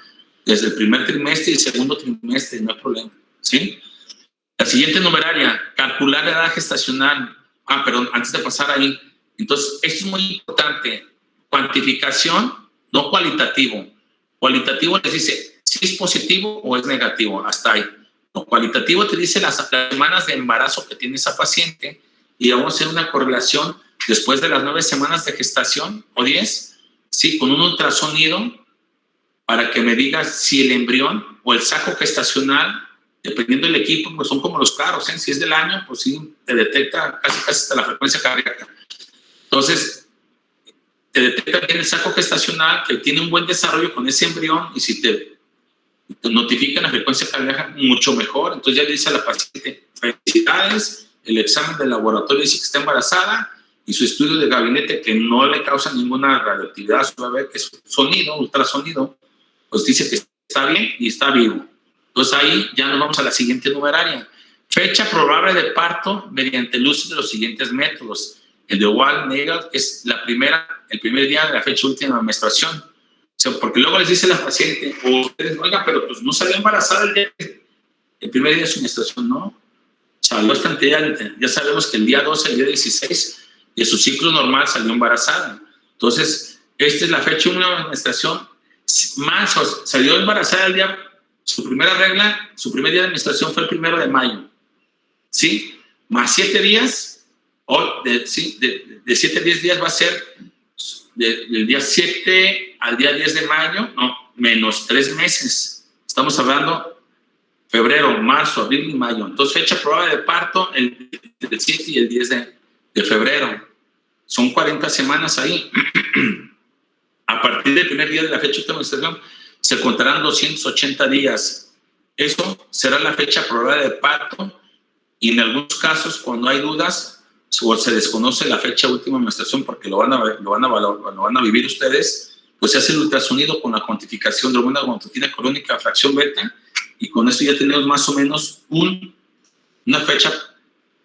desde el primer trimestre y el segundo trimestre, no hay problema, ¿sí? La siguiente numeraria, calcular la edad gestacional. Perdón, antes de pasar ahí. Entonces, esto es muy importante. Cuantificación, no cualitativo. Cualitativo les dice si es positivo o es negativo, hasta ahí. Lo cualitativo te dice las semanas de embarazo que tiene esa paciente y vamos a hacer una correlación después de las 9 semanas de gestación o 10, sí, con un ultrasonido para que me digas si el embrión o el saco gestacional, dependiendo del equipo, pues son como los carros, ¿eh? Si es del año, pues sí, te detecta casi hasta la frecuencia cardíaca. Entonces, te detecta bien el saco gestacional, que tiene un buen desarrollo con ese embrión, y si te notifican la frecuencia cardíaca, mucho mejor. Entonces ya le dice a la paciente, felicidades, el examen de laboratorio dice que está embarazada y su estudio de gabinete que no le causa ninguna radioactividad a su bebé, que es sonido, ultrasonido, pues dice que está bien y está vivo. Entonces ahí ya nos vamos a la siguiente numeraria. Fecha probable de parto mediante el uso de los siguientes métodos. El de Wald-Nagel, que es el primer día de la fecha última de menstruación. O sea, porque luego les dice la paciente, o ustedes, oiga, pero pues no salió embarazada el primer día de su menstruación, no. Salió hasta el día, ya sabemos que el día 12, el día 16 de su ciclo normal salió embarazada. Entonces, esta es la fecha última de menstruación. Salió embarazada el día, su primera regla, su primer día de menstruación fue el 1 de mayo. ¿Sí? Más 7 días, de 7 a 10 días va a ser del día 7 al día 10 de mayo, no, menos 3 meses. Estamos hablando febrero, marzo, abril y mayo. Entonces, fecha probable de parto el 7 y el 10 de febrero. Son 40 semanas ahí. A partir del primer día de la fecha de menstruación, se contarán 280 días. Eso será la fecha probable de parto y en algunos casos, cuando hay dudas o se desconoce la fecha última de menstruación porque lo van a vivir ustedes, pues se hace el ultrasonido con la cuantificación de hormona gonadotropina colónica fracción beta y con esto ya tenemos más o menos una fecha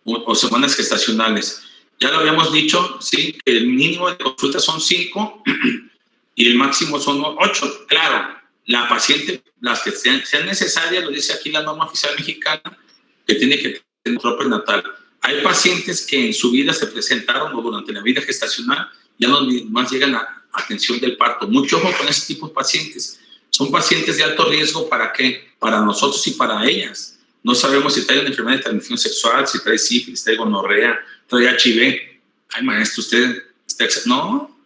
o semanas gestacionales. Ya lo habíamos dicho, sí, que el mínimo de consultas son 5 y el máximo son 8. Claro, la paciente, las que sean necesarias, lo dice aquí la norma oficial mexicana, que tiene que tener control prenatal. Hay pacientes que en su vida se presentaron o durante la vida gestacional ya no más llegan a atención del parto. Mucho ojo con ese tipo de pacientes. Son pacientes de alto riesgo, ¿para qué? Para nosotros y para ellas. No sabemos si trae una enfermedad de transmisión sexual, si trae sífilis, trae gonorrea, trae HIV. Ay, maestro, usted está... No.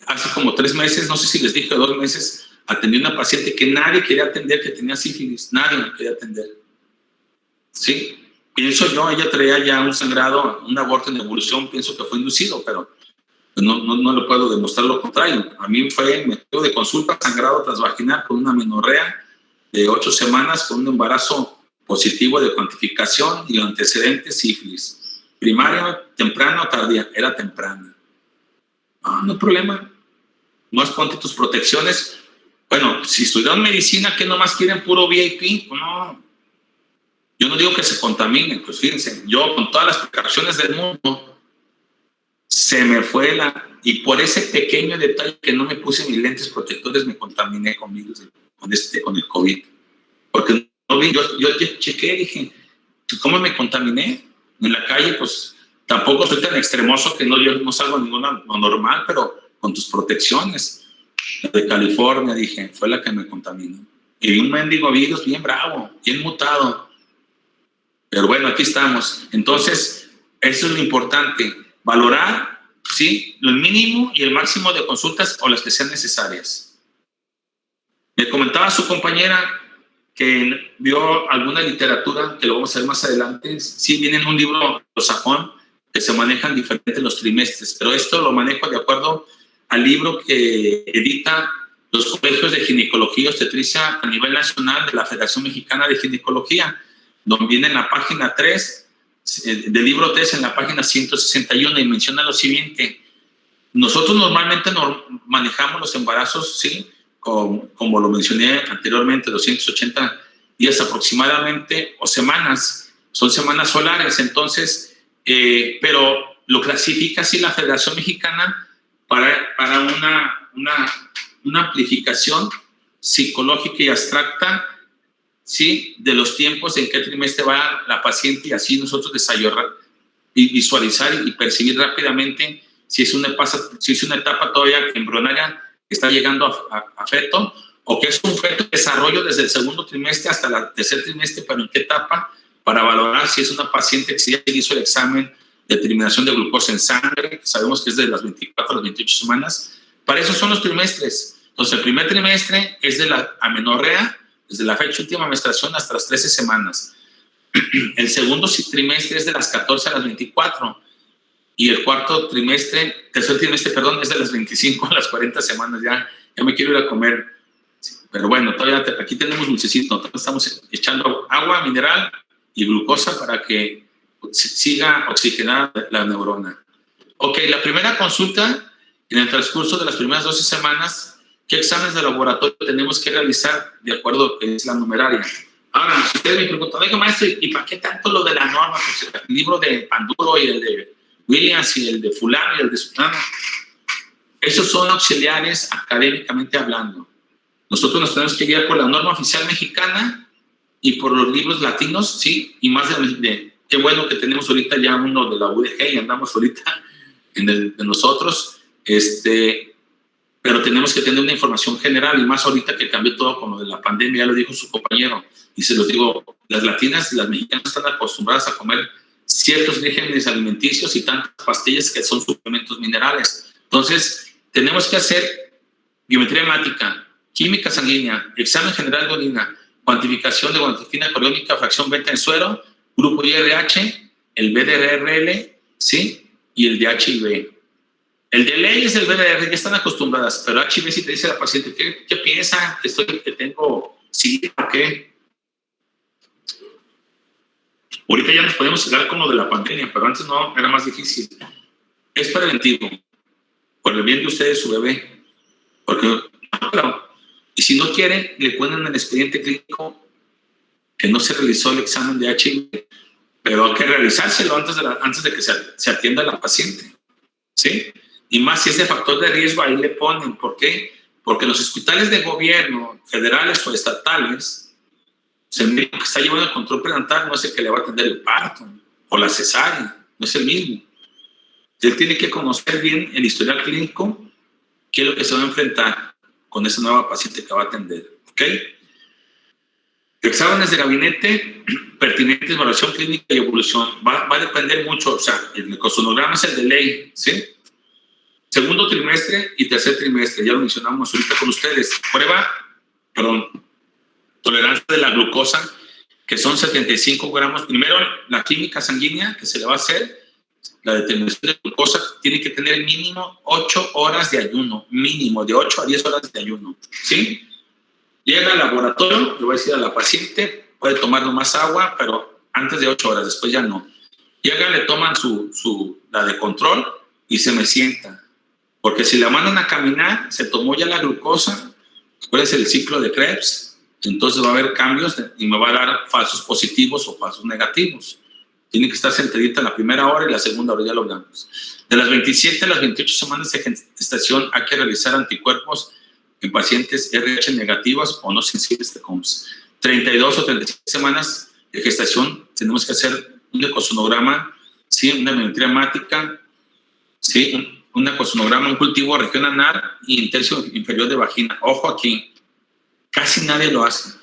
Hace como 3 meses, no sé si les dije 2 meses, atendí a una paciente que nadie quería atender, que tenía sífilis. Nadie quería atender. ¿Sí? Pienso yo, ella traía ya un sangrado, un aborto en evolución, pienso que fue inducido, pero no le puedo demostrar lo contrario. A mí fue metido de consulta, sangrado transvaginal con una menorrea de 8 semanas, con un embarazo positivo de cuantificación y antecedentes sífilis. Primaria, temprana o tardía, era temprana. No hay problema. Más ponte tus protecciones. Bueno, si estudiaron medicina, ¿qué nomás quieren puro VIP? No. Yo no digo que se contaminen, pues fíjense, yo con todas las precauciones del mundo, se me fue y por ese pequeño detalle que no me puse mis lentes protectores, me contaminé con virus, con el COVID. Porque no vi, yo chequé, dije, ¿cómo me contaminé? En la calle, pues tampoco soy tan extremoso que yo no salgo a ninguna normal, pero con tus protecciones. La de California, dije, fue la que me contaminó. Y vi un mendigo virus bien bravo, bien mutado. Pero bueno, aquí estamos. Entonces, eso es lo importante, valorar, ¿sí?, el mínimo y el máximo de consultas o las que sean necesarias. Me comentaba su compañera que vio alguna literatura, que lo vamos a ver más adelante. Sí, viene en un libro sajón que se manejan diferentes los trimestres, pero esto lo manejo de acuerdo al libro que edita los colegios de ginecología y obstetricia a nivel nacional de la Federación Mexicana de Ginecología, donde viene en la página 3, del libro 3, en la página 161, y menciona lo siguiente: nosotros normalmente manejamos los embarazos, ¿sí?, como lo mencioné anteriormente, 280 días aproximadamente, o semanas, son semanas solares. Entonces, pero lo clasifica así la Federación Mexicana para una amplificación psicológica y abstracta, ¿sí?, de los tiempos en qué trimestre va la paciente, y así nosotros visualizar y percibir rápidamente si es una etapa todavía embrionaria que está llegando a feto, o que es un feto de desarrollo desde el segundo trimestre hasta el tercer trimestre, pero en qué etapa, para valorar si es una paciente que ya hizo el examen de determinación de glucosa en sangre, que sabemos que es de las 24 a las 28 semanas. Para eso son los trimestres. Entonces, el primer trimestre es de la amenorrea, desde la fecha de última menstruación hasta las 13 semanas. El segundo trimestre es de las 14 a las 24. Y el tercer trimestre, es de las 25 a las 40 semanas. Ya me quiero ir a comer. Pero bueno, todavía aquí tenemos dulcecito. Estamos echando agua mineral y glucosa para que siga oxigenada la neurona. Ok, la primera consulta, en el transcurso de las primeras 12 semanas, ¿qué exámenes de laboratorio tenemos que realizar de acuerdo a lo que es la numeraria? Ahora, si ustedes me preguntan, oiga, maestro, ¿y para qué tanto lo de la norma? Pues el libro de Panduro y el de Williams y el de fulano y el de sultano, esos son auxiliares académicamente hablando. Nosotros nos tenemos que guiar por la norma oficial mexicana y por los libros latinos, sí, y más qué bueno que tenemos ahorita ya uno de la UDG y andamos ahorita en nosotros, pero tenemos que tener una información general, y más ahorita que cambió todo con lo de la pandemia, ya lo dijo su compañero, y se los digo, las latinas y las mexicanas están acostumbradas a comer ciertos regímenes alimenticios y tantas pastillas que son suplementos minerales. Entonces, tenemos que hacer biometría hemática, química sanguínea, examen general de orina, cuantificación de guanidina coriónica, fracción beta en suero, grupo IRH, el BDRL, ¿sí?, y el de HIV. El de ley es el BDR, ya están acostumbradas, pero HIV, si te dice la paciente, ¿qué piensa? ¿Que tengo SIDA o qué? Ahorita ya nos podemos llegar con lo de la pandemia, pero antes no, era más difícil. Es preventivo, por el bien de ustedes, su bebé. Y si no quiere, le ponen en el expediente clínico que no se realizó el examen de HIV, pero hay que realizárselo antes de que se atienda a la paciente, ¿sí? Y más si es de factor de riesgo, ahí le ponen. ¿Por qué? Porque los hospitales de gobierno, federales o estatales, el médico que está llevando el control prenatal no es el que le va a atender el parto o la cesárea, no es el mismo. Él tiene que conocer bien el historial clínico, qué es lo que se va a enfrentar con esa nueva paciente que va a atender. ¿Ok? Exámenes de gabinete pertinentes, evaluación clínica y evolución. Va a depender mucho, o sea, el ecosonograma es el de ley, ¿sí? Segundo trimestre y tercer trimestre, ya lo mencionamos ahorita con ustedes. Tolerancia de la glucosa, que son 75 gramos. Primero, la química sanguínea que se le va a hacer, la determinación de glucosa, tiene que tener mínimo 8 horas de ayuno, mínimo de 8 a 10 horas de ayuno, ¿sí? Llega al laboratorio, le voy a decir a la paciente, puede tomar más agua, pero antes de 8 horas, después ya no. Llega, le toman la de control y se me sienta. Porque si la mandan a caminar, se tomó ya la glucosa, ¿cuál es el ciclo de Krebs? Entonces va a haber cambios y me va a dar falsos positivos o falsos negativos. Tiene que estar centradita en la primera hora y la segunda hora, ya lo hablamos. De las 27 a las 28 semanas de gestación hay que realizar anticuerpos en pacientes RH negativos o no sensibles de COMS. 32 o 36 semanas de gestación tenemos que hacer un ecosonograma, ¿sí? Una miometría hemática, ¿sí? Un ecosonograma, un cultivo de región anal y en tercio inferior de vagina. Ojo aquí, casi nadie lo hace.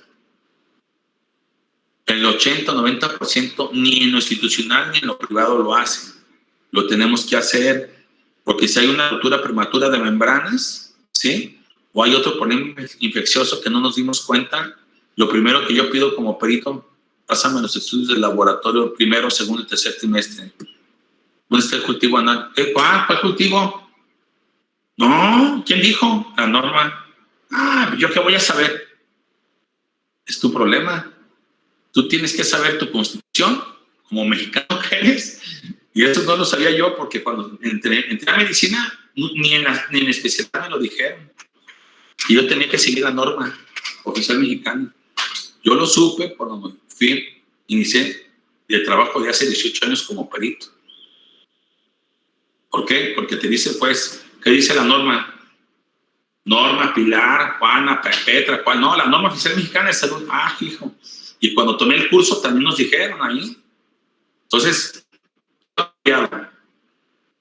El 80-90% ni en lo institucional ni en lo privado lo hace. Lo tenemos que hacer porque si hay una ruptura prematura de membranas, ¿sí? O hay otro problema infeccioso que no nos dimos cuenta, lo primero que yo pido como perito, pásame los estudios del laboratorio primero, segundo y tercer trimestre. ¿Dónde está el cultivo anal? ¿Cuál cultivo? No, ¿quién dijo? La norma. ¿Yo qué voy a saber? Es tu problema. Tú tienes que saber tu constitución, como mexicano que eres. Y eso no lo sabía yo porque cuando entré a medicina, ni en especialidad me lo dijeron. Y yo tenía que seguir la norma oficial mexicana. Yo lo supe cuando inicié el trabajo de hace 18 años como perito. ¿Por qué? Porque te dice, pues, ¿qué dice la norma? Norma, Pilar, Juana, Petra, ¿cuál? No, la norma oficial mexicana de salud. Hijo. Y cuando tomé el curso también nos dijeron ahí. Entonces,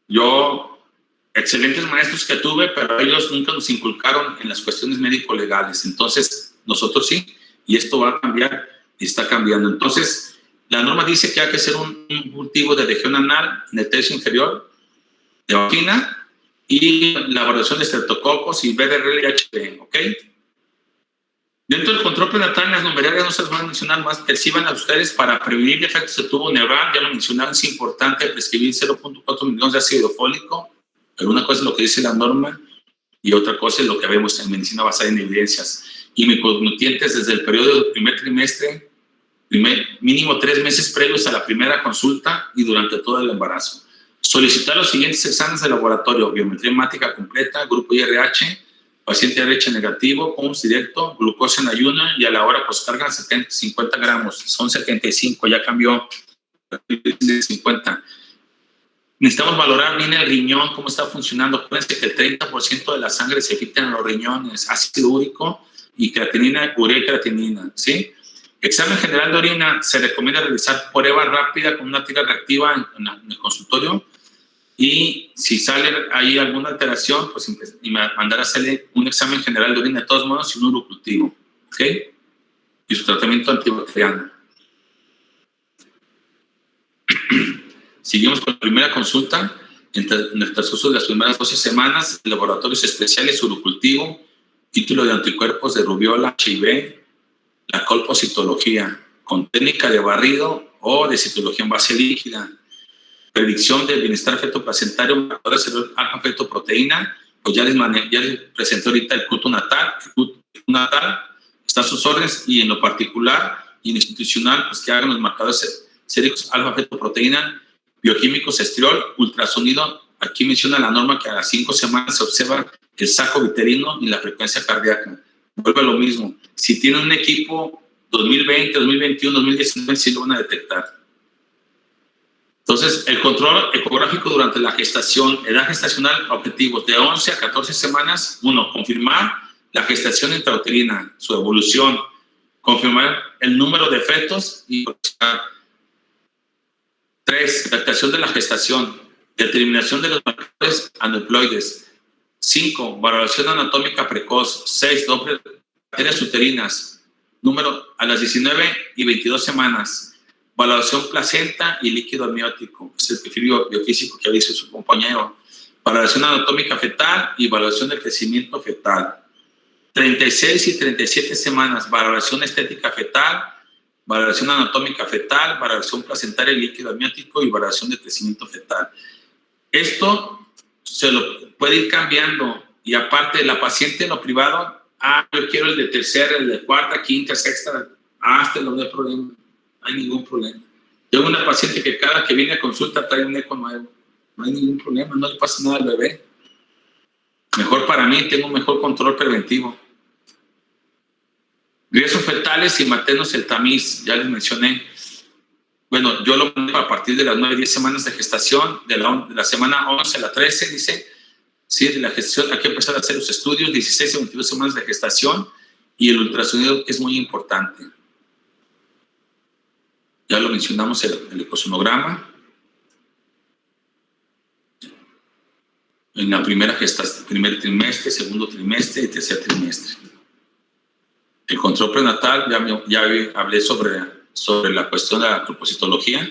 yo, excelentes maestros que tuve, pero ellos nunca nos inculcaron en las cuestiones médico-legales. Entonces, nosotros sí, y esto va a cambiar y está cambiando. Entonces, la norma dice que hay que hacer un cultivo de región anal en el tercio inferior de vagina y la evaluación de estreptococos y BDRL y HB, ¿ok? Dentro del control prenatal, las numerarias no se las van a mencionar más, perciban a ustedes para prevenir defectos de tubo neural, ya lo mencionaron, es importante prescribir 0.4 millones de ácido fólico, pero una cosa es lo que dice la norma y otra cosa es lo que vemos en medicina basada en evidencias. Y micronutrientes desde el periodo del primer trimestre, mínimo 3 meses previos a la primera consulta y durante todo el embarazo. Solicitar los siguientes exámenes de laboratorio: biometría hemática completa, grupo IRH, paciente RH negativo, COMS directo, glucosa en ayuno y a la hora poscarga 50 gramos. Son 75, ya cambió de 50. Necesitamos valorar bien el riñón, cómo está funcionando. Acuérdense que el 30% de la sangre se filtra en los riñones, ácido úrico y creatinina, urea y creatinina, ¿sí? Examen general de orina, se recomienda realizar prueba rápida con una tira reactiva en el consultorio. Y si sale ahí alguna alteración, pues mandar a hacerle un examen general de orina de todos modos y un urocultivo, ¿ok? Y su tratamiento antibacteriano. Seguimos con la primera consulta. En el transcurso de las primeras 12 semanas, laboratorios especiales, urocultivo, título de anticuerpos de rubiola, HIV, la colpocitología, con técnica de barrido o de citología en base líquida. Predicción del bienestar fetoplacentario, marcador cerebral alfa-fetoproteína, pues ya les presenté ahorita el culto natal. El culto natal está a sus órdenes y en lo particular y en institucional, pues que hagan los marcadores séricos alfa-fetoproteína, bioquímicos, estriol, ultrasonido. Aquí menciona la norma que a las 5 semanas se observa el saco viterino y la frecuencia cardíaca. Vuelve a lo mismo. Si tienen un equipo 2020, 2021, 2019, sí lo van a detectar. Entonces, el control ecográfico durante la gestación, edad gestacional, objetivos de 11 a 14 semanas. 1, confirmar la gestación intrauterina, su evolución, confirmar el número de fetos y 3, adaptación de la gestación, determinación de los marcadores aneuploides. 5, valoración anatómica precoz. 6, doble bacterias uterinas. Número a las 19 y 22 semanas. Valoración placenta y líquido amniótico, es el perfil biofísico que dice su compañero. Valoración anatómica fetal y valoración del crecimiento fetal. 36 y 37 semanas, valoración estética fetal, valoración anatómica fetal, valoración placentaria y líquido amniótico y valoración del crecimiento fetal. Esto se lo puede ir cambiando y aparte la paciente en lo privado, yo quiero el de tercera, el de cuarta, quinta, sexta, hasta no hay problema. No hay ningún problema. Tengo una paciente que cada que viene a consulta trae un eco nuevo. No hay ningún problema, no le pasa nada al bebé. Mejor para mí, tengo un mejor control preventivo. Riesgo fetales y maternos, el tamiz, ya les mencioné. Bueno, yo lo manejo a partir de las 9-10 semanas de gestación, de la semana 11 a la 13, dice. Sí, de la gestación hay que empezar a hacer los estudios, 16 a 22 semanas de gestación, y el ultrasonido es muy importante. Ya lo mencionamos, el ecosonograma. En la primera gestación, primer trimestre, segundo trimestre y tercer trimestre. El control prenatal, ya hablé sobre la cuestión de la propocitología.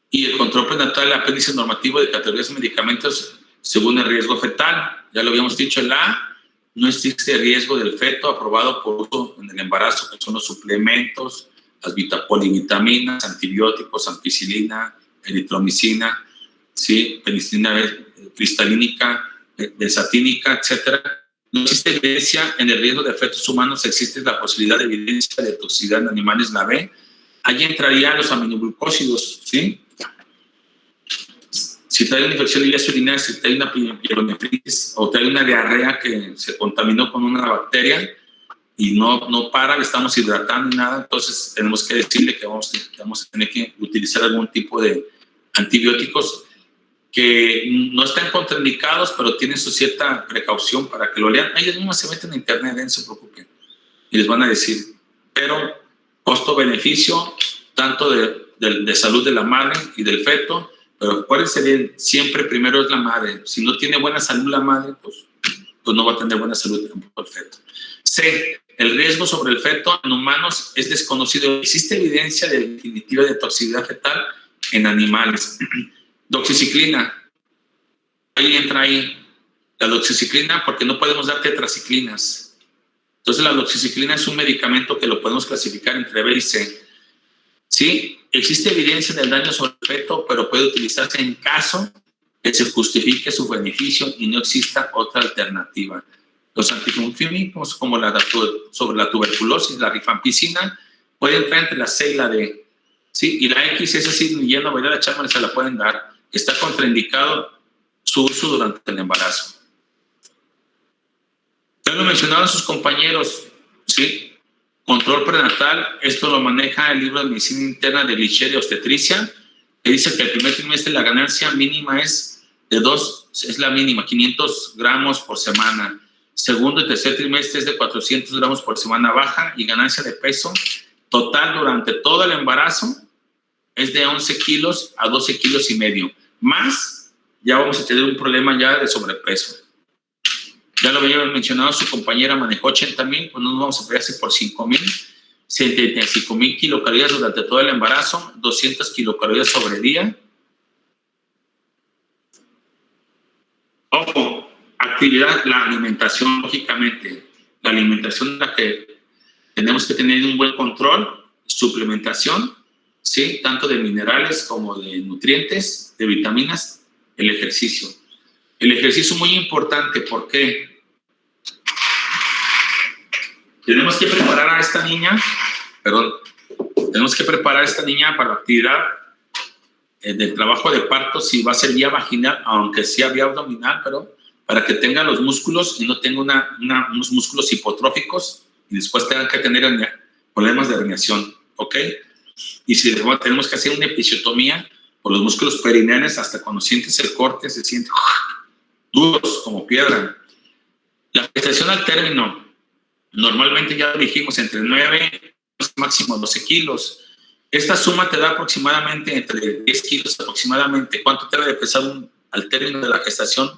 Y el control prenatal, el apéndice normativo de categorías de medicamentos según el riesgo fetal. Ya lo habíamos dicho, en la A, no existe riesgo del feto aprobado por uso en el embarazo, que son los suplementos, las polivitaminas, antibióticos, ampicilina, eritromicina, ¿sí? Penicilina cristalínica, benzatínica, etc. No existe evidencia en el riesgo de fetos humanos, existe la posibilidad de evidencia de toxicidad en animales, la B. Allí entrarían los aminoglucósidos, ¿sí? Si trae una infección de vías urinarias, si trae una pielonefritis o trae una diarrea que se contaminó con una bacteria y no para, le estamos hidratando ni nada, entonces tenemos que decirle que vamos a tener que utilizar algún tipo de antibióticos que no están contraindicados, pero tienen su cierta precaución para que lo lean. Ellos mismos se meten en internet, no se preocupen, y les van a decir, pero costo-beneficio, tanto de salud de la madre y del feto, pero acuérdense bien, siempre primero es la madre. Si no tiene buena salud la madre, pues no va a tener buena salud tampoco el feto. C, el riesgo sobre el feto en humanos es desconocido. Existe evidencia definitiva de toxicidad fetal en animales. Doxiciclina, ahí entra la doxiciclina, porque no podemos dar tetraciclinas. Entonces la doxiciclina es un medicamento que lo podemos clasificar entre B y C. Sí, existe evidencia del daño sobre el feto, pero puede utilizarse en caso que se justifique su beneficio y no exista otra alternativa. Los anticonfímicos, como sobre la tuberculosis, la rifampicina, pueden entrar entre la C y la D. Sí, y la X, esa sí, yendo a bailar a Chapman, se la pueden dar. Está contraindicado su uso durante el embarazo. Ya lo mencionaban sus compañeros, ¿sí? Control prenatal, esto lo maneja el libro de medicina interna de Licher y obstetricia, que dice que el primer trimestre la ganancia mínima es la mínima, 500 gramos por semana. Segundo y tercer trimestre es de 400 gramos por semana baja, y ganancia de peso total durante todo el embarazo es de 11 kilos a 12 kilos y medio. Más, ya vamos a tener un problema ya de sobrepeso. Ya lo había mencionado su compañera, manejó 80,000, pues no nos vamos a pelearse por 5,000. 75,000 kilocalorías durante todo el embarazo, 200 kilocalorías sobre día. Ojo, actividad, la alimentación, lógicamente. La alimentación es la que tenemos que tener un buen control, suplementación, ¿sí? Tanto de minerales como de nutrientes, de vitaminas, el ejercicio. El ejercicio es muy importante, ¿por qué? Tenemos que preparar a esta niña, para la actividad del trabajo de parto, si va a ser vía vaginal, aunque sea vía abdominal, pero para que tenga los músculos y no tenga unos músculos hipotróficos y después tengan que tener problemas de herniación, ¿ok? Y si tenemos que hacer una episiotomía por los músculos perineales, hasta cuando sientes el corte, se siente duros como piedra. La gestación al término, normalmente ya lo dijimos, entre 9 máximo 12 kilos. Esta suma te da aproximadamente entre 10 kilos aproximadamente. ¿Cuánto debe de pesar al término de la gestación?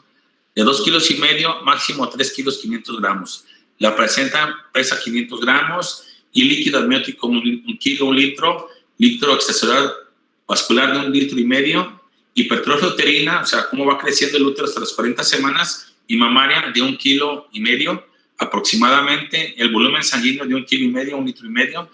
De 2,5 kilos, máximo 3 kilos 500 gramos. La placenta pesa 500 gramos y líquido amniótico 1 kilo, 1 litro, litro extracelular vascular de 1,5 litros, hipertrofia uterina, o sea, cómo va creciendo el útero hasta las 40 semanas, y mamaria de 1,5 kilos aproximadamente, el volumen sanguíneo de 1,5 kilos, 1,5 litros,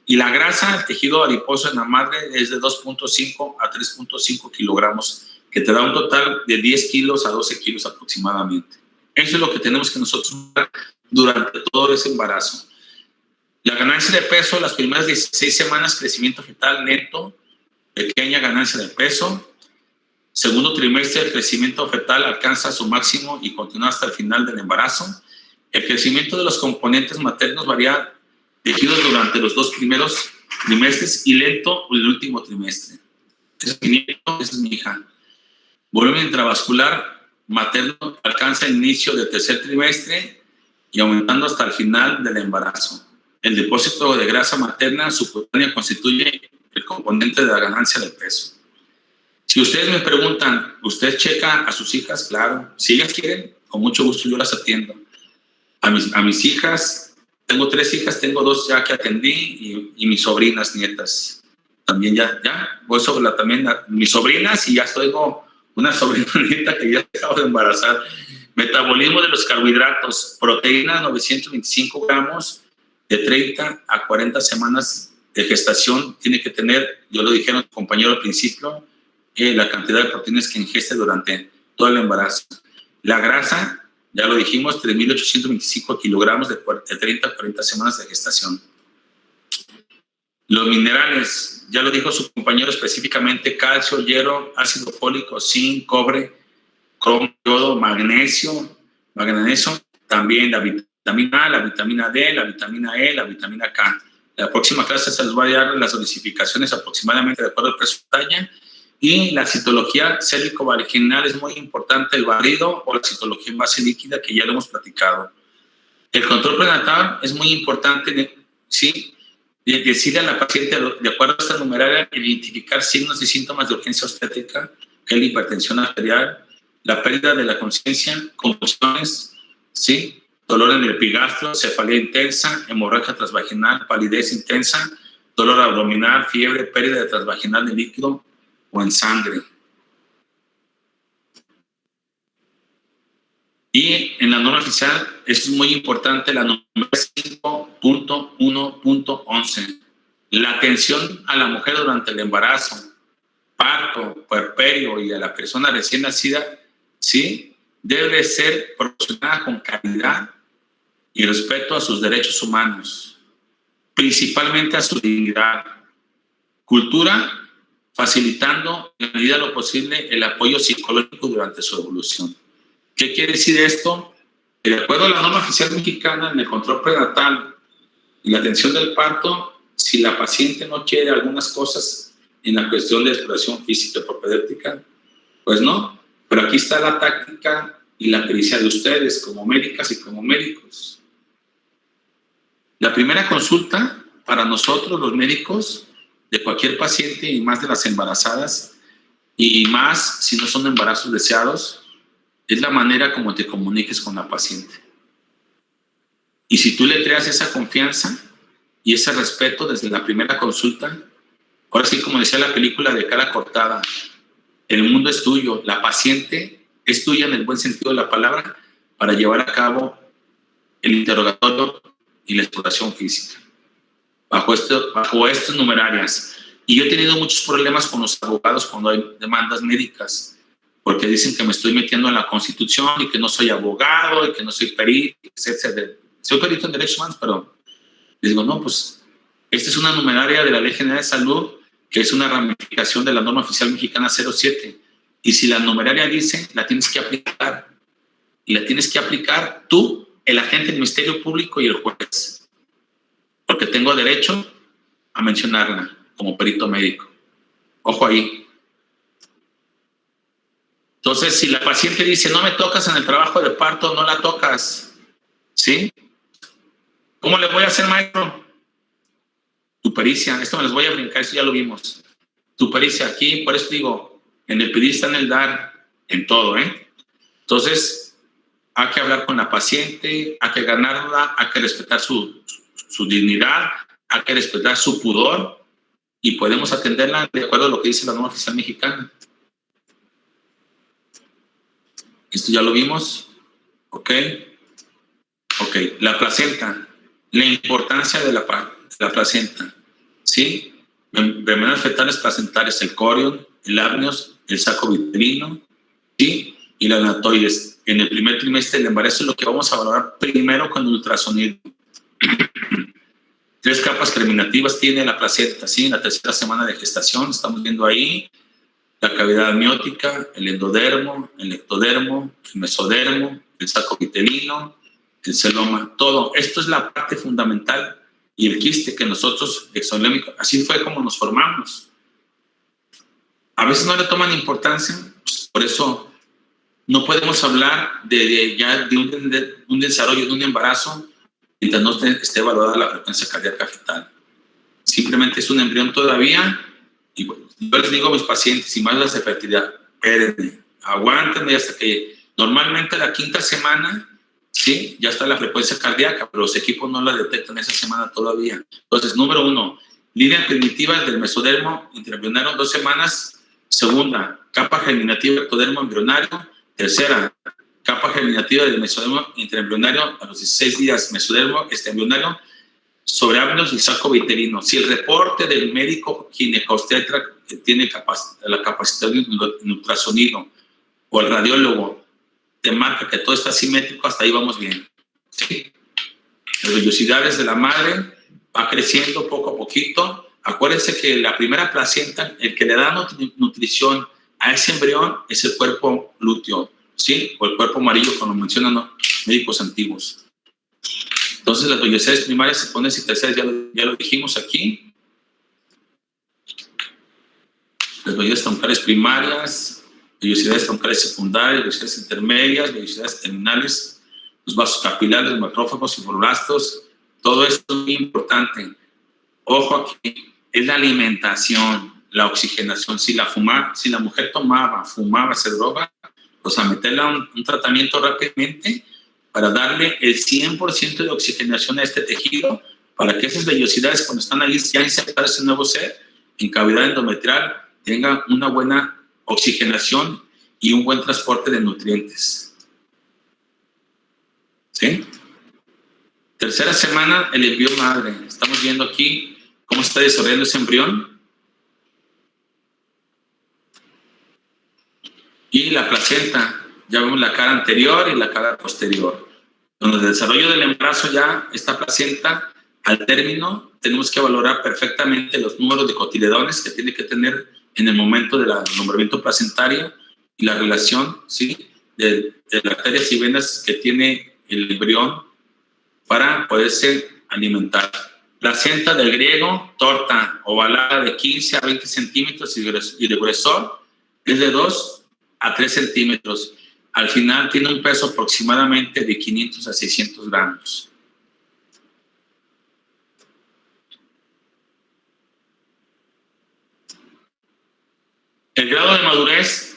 y la grasa, el tejido adiposo en la madre es de 2,5 a 3,5 kilogramos, que te da un total de 10 kilos a 12 kilos aproximadamente. Eso es lo que tenemos que nosotros dar durante todo ese embarazo. La ganancia de peso, las primeras 16 semanas, crecimiento fetal lento, pequeña ganancia de peso. Segundo trimestre, el crecimiento fetal alcanza su máximo y continúa hasta el final del embarazo. El crecimiento de los componentes maternos varía tejidos durante los 2 primeros trimestres y lento el último trimestre. Ese es mi nieto, esa es mi hija. Volumen intravascular materno alcanza el inicio del 3er trimestre y aumentando hasta el final del embarazo. El depósito de grasa materna subcutánea constituye el componente de la ganancia de peso. Si ustedes me preguntan, ¿usted checa a sus hijas? Claro. Si ellas quieren, con mucho gusto yo las atiendo. A mis hijas, tengo 3 hijas, tengo 2 ya que atendí y mis sobrinas, nietas. También ya voy sobre mis sobrinas y ya tengo una sobrina nieta que ya acabo de embarazar. Metabolismo de los carbohidratos, proteína 925 gramos de 30 a 40 semanas de gestación. Tiene que tener, yo lo dijeron el compañero al principio, la cantidad de proteínas que ingeste durante todo el embarazo. La grasa, ya lo dijimos, 3.825 kilogramos de 30 a 40 semanas de gestación. Los minerales, ya lo dijo su compañero específicamente, calcio, hierro, ácido fólico, zinc, cobre, cromo, yodo, magnesio, también la vitamina A, la vitamina D, la vitamina E, la vitamina K. La próxima clase se les va a dar las dosificaciones aproximadamente de acuerdo al peso de talla. Y la citología cérvico-vaginal es muy importante, el barrido o la citología en base líquida, que ya lo hemos platicado. El control prenatal es muy importante, ¿sí? Decirle a la paciente, de acuerdo a esta numeraria, identificar signos y síntomas de urgencia obstétrica, que es la hipertensión arterial, la pérdida de la conciencia, convulsiones, ¿sí? Dolor en el epigastrio, cefalea intensa, hemorragia transvaginal, palidez intensa, dolor abdominal, fiebre, pérdida transvaginal de líquido o en sangre. Y en la norma oficial, esto es muy importante, la norma 5.1.11. La atención a la mujer durante el embarazo, parto, puerperio y a la persona recién nacida, ¿sí? Debe ser proporcionada con calidad y respeto a sus derechos humanos, principalmente a su dignidad. Cultura, facilitando en la medida de lo posible el apoyo psicológico durante su evolución. ¿Qué quiere decir esto? De acuerdo a la norma oficial mexicana en el control prenatal y la atención del parto, si la paciente no quiere algunas cosas en la cuestión de exploración física y propedéutica, pues no. Pero aquí está la táctica y la pericia de ustedes como médicas y como médicos. La primera consulta para nosotros los médicos de cualquier paciente y más de las embarazadas y más si no son embarazos deseados, es la manera como te comuniques con la paciente. Y si tú le creas esa confianza y ese respeto desde la primera consulta, ahora sí, como decía la película de Cara Cortada, el mundo es tuyo, la paciente es tuya en el buen sentido de la palabra para llevar a cabo el interrogatorio y la exploración física. Bajo estas numerarias. Y yo he tenido muchos problemas con los abogados cuando hay demandas médicas, porque dicen que me estoy metiendo en la Constitución y que no soy abogado y que no soy perito, etc. Soy perito en derechos humanos, pero les digo, no, pues esta es una numeraria de la Ley General de Salud, que es una ramificación de la norma oficial mexicana 07. Y si la numeraria dice, la tienes que aplicar. Y la tienes que aplicar tú, el agente del Ministerio Público y el juez. Porque tengo derecho a mencionarla como perito médico. Ojo ahí. Entonces, si la paciente dice, no me tocas en el trabajo de parto, no la tocas, ¿sí? ¿Cómo le voy a hacer, maestro? Tu pericia, esto me les voy a brincar, esto ya lo vimos. Tu pericia aquí, por eso digo, en el pedir está en el dar, en todo, ¿eh? Entonces, hay que hablar con la paciente, hay que ganarla, hay que respetar su dignidad, hay que respetar su pudor y podemos atenderla de acuerdo a lo que dice la norma oficial mexicana. Esto ya lo vimos, ¿ok? Ok, la placenta, la importancia de la placenta, ¿sí? Enfermedades fetales placentarias, el corion, el amnios, el saco vitelino, ¿sí? Y la anatoides. En el primer trimestre del embarazo es lo que vamos a valorar primero con el ultrasonido. 3 capas germinativas tiene la placenta, ¿sí? En la 3ª semana de gestación, estamos viendo ahí la cavidad amniótica, el endodermo, el ectodermo, el mesodermo, el saco vitelino, el celoma, todo. Esto es la parte fundamental y el quiste que nosotros, exolémico, así fue como nos formamos. A veces no le toman importancia, pues por eso no podemos hablar de un desarrollo de un embarazo mientras no esté evaluada la frecuencia cardíaca fetal. Simplemente es un embrión todavía, y bueno, yo les digo a mis pacientes y más las de fertilidad, espérenme, aguántenme hasta que normalmente la 5ª semana, sí, ya está la frecuencia cardíaca, pero los equipos no la detectan esa semana todavía. Entonces, número 1, línea primitiva del mesodermo intraembrionario 2 semanas. Segunda, capa germinativa del ectodermo embrionario. Tercera, capa germinativa del mesodermo intraembrionario a los 16 días, mesodermo embrionario sobre ámbitos y saco vitelino. Si el reporte del médico ginecobstetra que tiene la capacidad de ultrasonido o el radiólogo te marca que todo está simétrico, hasta ahí vamos bien. ¿Sí? Las vellosidades de la madre va creciendo poco a poquito. Acuérdense que la primera placenta, el que le da nutrición a ese embrión es el cuerpo lúteo, ¿sí? O el cuerpo amarillo, como mencionan los médicos antiguos. Entonces, las vellosidades primarias, segundas y terceras, ya lo dijimos aquí. Las vellosidades troncales primarias, vellosidades troncales secundarias, vellosidades intermedias, vellosidades terminales, los vasos capilares, los macrófagos y fibroblastos. Todo esto es muy importante. Ojo aquí, es la alimentación, la oxigenación. Si la mujer fumaba, se droga, pues a meterla un tratamiento rápidamente para darle el 100% de oxigenación a este tejido, para que esas vellosidades, cuando están ahí ya insertadas ese nuevo ser, en cavidad endometrial, tengan una buena oxigenación y un buen transporte de nutrientes. ¿Sí? Tercera semana, el embrión madre. Estamos viendo aquí cómo está desarrollando ese embrión. Y la placenta, ya vemos la cara anterior y la cara posterior. Con el desarrollo del embarazo ya, esta placenta, al término, tenemos que valorar perfectamente los números de cotiledones que tiene que tener en el momento del nombramiento placentario y la relación, ¿sí?, de arterias y venas que tiene el embrión para poderse alimentar. Placenta del griego, torta ovalada de 15 a 20 centímetros y de gruesor es de 2 a 3 centímetros. Al final tiene un peso aproximadamente de 500 a 600 gramos. El grado de madurez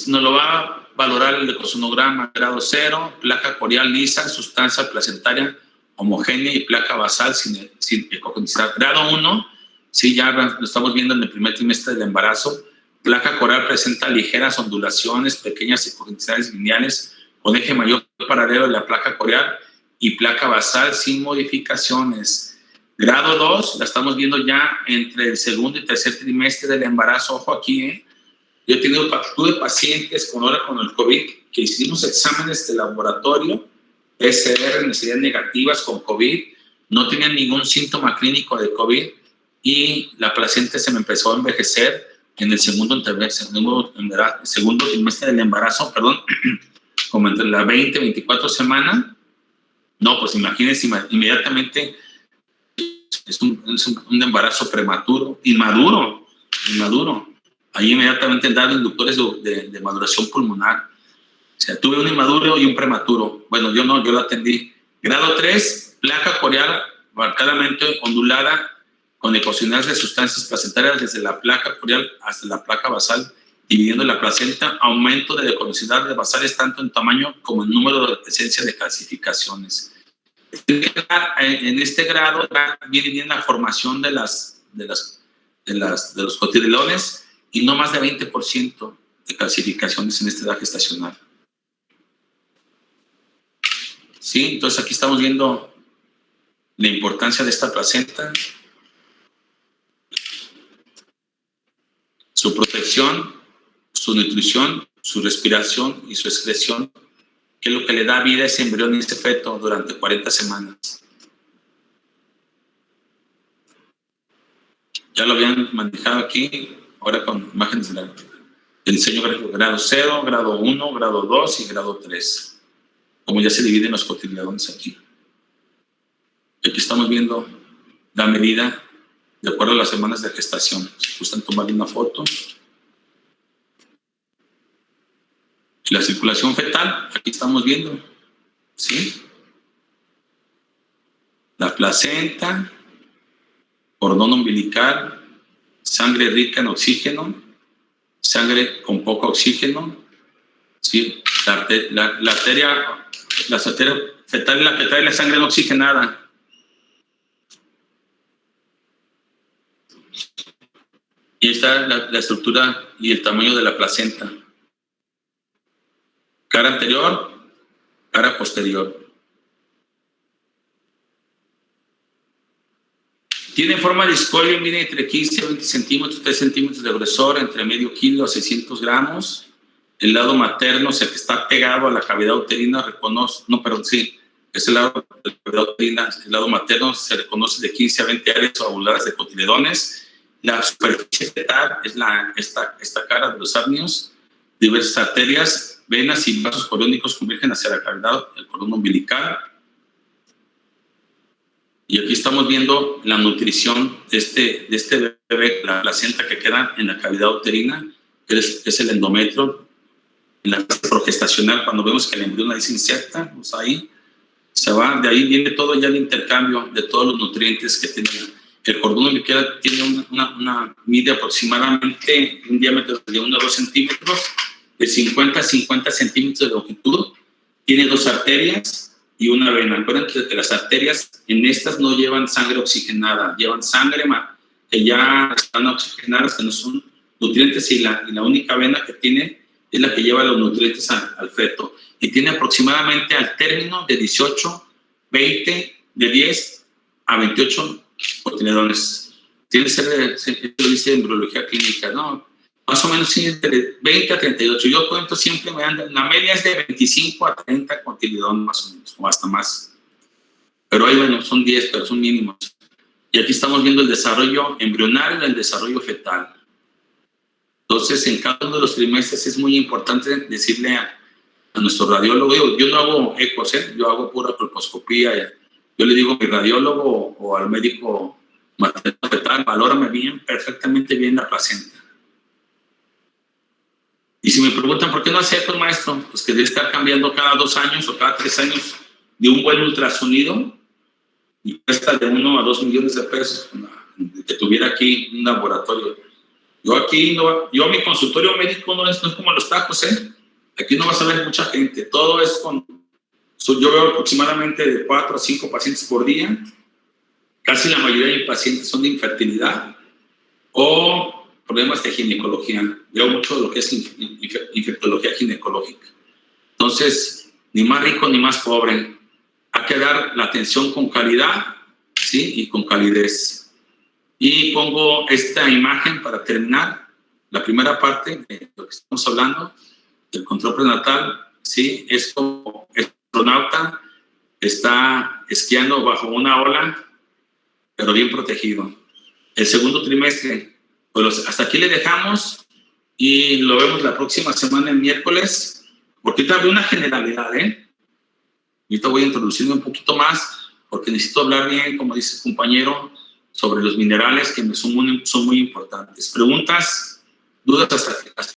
nos lo va a valorar el ecosonograma. Grado 0, placa corial lisa, sustancia placentaria homogénea y placa basal sin ecocondicionar. Grado 1, sí, ya lo estamos viendo en el primer trimestre del embarazo. Placa corial presenta ligeras ondulaciones, pequeñas ecocondicionales lineales con eje mayor paralelo de la placa corial y placa basal sin modificaciones. Grado 2, la estamos viendo ya entre el segundo y tercer trimestre del embarazo. Ojo aquí, Yo tuve pacientes con el COVID que hicimos exámenes de laboratorio, PCR, necesidades negativas con COVID, no tenían ningún síntoma clínico de COVID y la placenta se me empezó a envejecer en el segundo trimestre del embarazo, como entre la 20 y 24 semanas. No, pues imagínense, inmediatamente es un embarazo prematuro, inmaduro. Ahí inmediatamente dan inductores de maduración pulmonar. O sea, tuve un inmaduro y un prematuro. Bueno, yo no, yo lo atendí. Grado 3, placa corial marcadamente ondulada con ecocondicionales de sustancias placentarias desde la placa corial hasta la placa basal, dividiendo la placenta, aumento de ecocondicionales basales tanto en tamaño como en número de presencia de calcificaciones. En este grado viene bien la formación de los cotiledones y no más de 20% de calcificaciones en esta edad gestacional. ¿Sí? Entonces aquí estamos viendo la importancia de esta placenta, su protección, su nutrición, su respiración y su excreción, que es lo que le da vida a ese embrión y ese feto durante 40 semanas. Ya lo habían manejado aquí, ahora con imágenes del diseño gráfico: grado 0, grado 1, grado 2 y grado 3. Como ya se dividen los cotiledones aquí. Aquí estamos viendo la medida de acuerdo a las semanas de gestación. Si gustan tomarle una foto. La circulación fetal, aquí estamos viendo, ¿sí? La placenta, cordón umbilical, sangre rica en oxígeno, sangre con poco oxígeno, ¿sí? La arteria fetal y la que trae la sangre no oxigenada. Y está la estructura y el tamaño de la placenta. Cara anterior, cara posterior. Tiene forma de escolio, mide entre 15 a 20 centímetros, 3 centímetros de grosor, entre medio kilo a 600 gramos. El lado materno, o sea, que está pegado a la cavidad uterina, es el lado de la cavidad uterina. El lado materno se reconoce de 15 a 20 áreas ovulares de cotiledones. La superficie fetal es esta cara de los amnios. Diversas arterias, venas y vasos coriónicos convergen hacia la cavidad del cordón umbilical. Y aquí estamos viendo la nutrición de este bebé, la placenta que queda en la cavidad uterina, que es el endometrio. En la fase progestacional, cuando vemos que el embrión ahí se inserta, pues ahí se va, de ahí viene todo ya el intercambio de todos los nutrientes que tiene. El cordón umbilical tiene mide aproximadamente un diámetro de 1 a 2 centímetros, de 50 a 50 centímetros de longitud. Tiene 2 arterias y una vena. Acuérdense que las arterias en estas no llevan sangre oxigenada, llevan sangre que ya están oxigenadas, que no son nutrientes, y la única vena que tiene es la que lleva los nutrientes al feto. Y tiene aproximadamente al término de 18, 20, de 10 a 28 cotiledones. Tiene que ser, se lo dice en embriología clínica, ¿no? Más o menos entre 20 a 38. Yo cuento siempre, la media es de 25 a 30 cotiledones más o menos, o hasta más. Pero ahí, bueno, son 10, pero son mínimos. Y aquí estamos viendo el desarrollo embrionario y el desarrollo fetal. Entonces, en cada uno de los trimestres es muy importante decirle a nuestro radiólogo, yo no hago ecos, yo hago pura colposcopía. Yo le digo a mi radiólogo o al médico materno fetal, valórame bien, perfectamente bien la placenta. Y si me preguntan, ¿por qué no hace ecos, maestro? Pues que debe estar cambiando cada 2 años o cada 3 años de un buen ultrasonido y cuesta de 1 a 2 millones de pesos que tuviera aquí un laboratorio. Yo a mi consultorio médico no es como los tacos, Aquí no vas a ver mucha gente. Todo es yo veo aproximadamente de 4 a 5 pacientes por día. Casi la mayoría de mis pacientes son de infertilidad o problemas de ginecología. Veo mucho lo que es infectología ginecológica. Entonces, ni más rico ni más pobre. Hay que dar la atención con calidad, ¿sí? Y con calidez. Y pongo esta imagen para terminar la primera parte de lo que estamos hablando, del control prenatal, ¿sí? Es como el astronauta está esquiando bajo una ola, pero bien protegido. El segundo trimestre, pues hasta aquí le dejamos y lo vemos la próxima semana, el miércoles, porque ahorita veo una generalidad, Ahorita voy a introducirme un poquito más, porque necesito hablar bien, como dice el compañero, sobre los minerales que son muy importantes. Preguntas, dudas hasta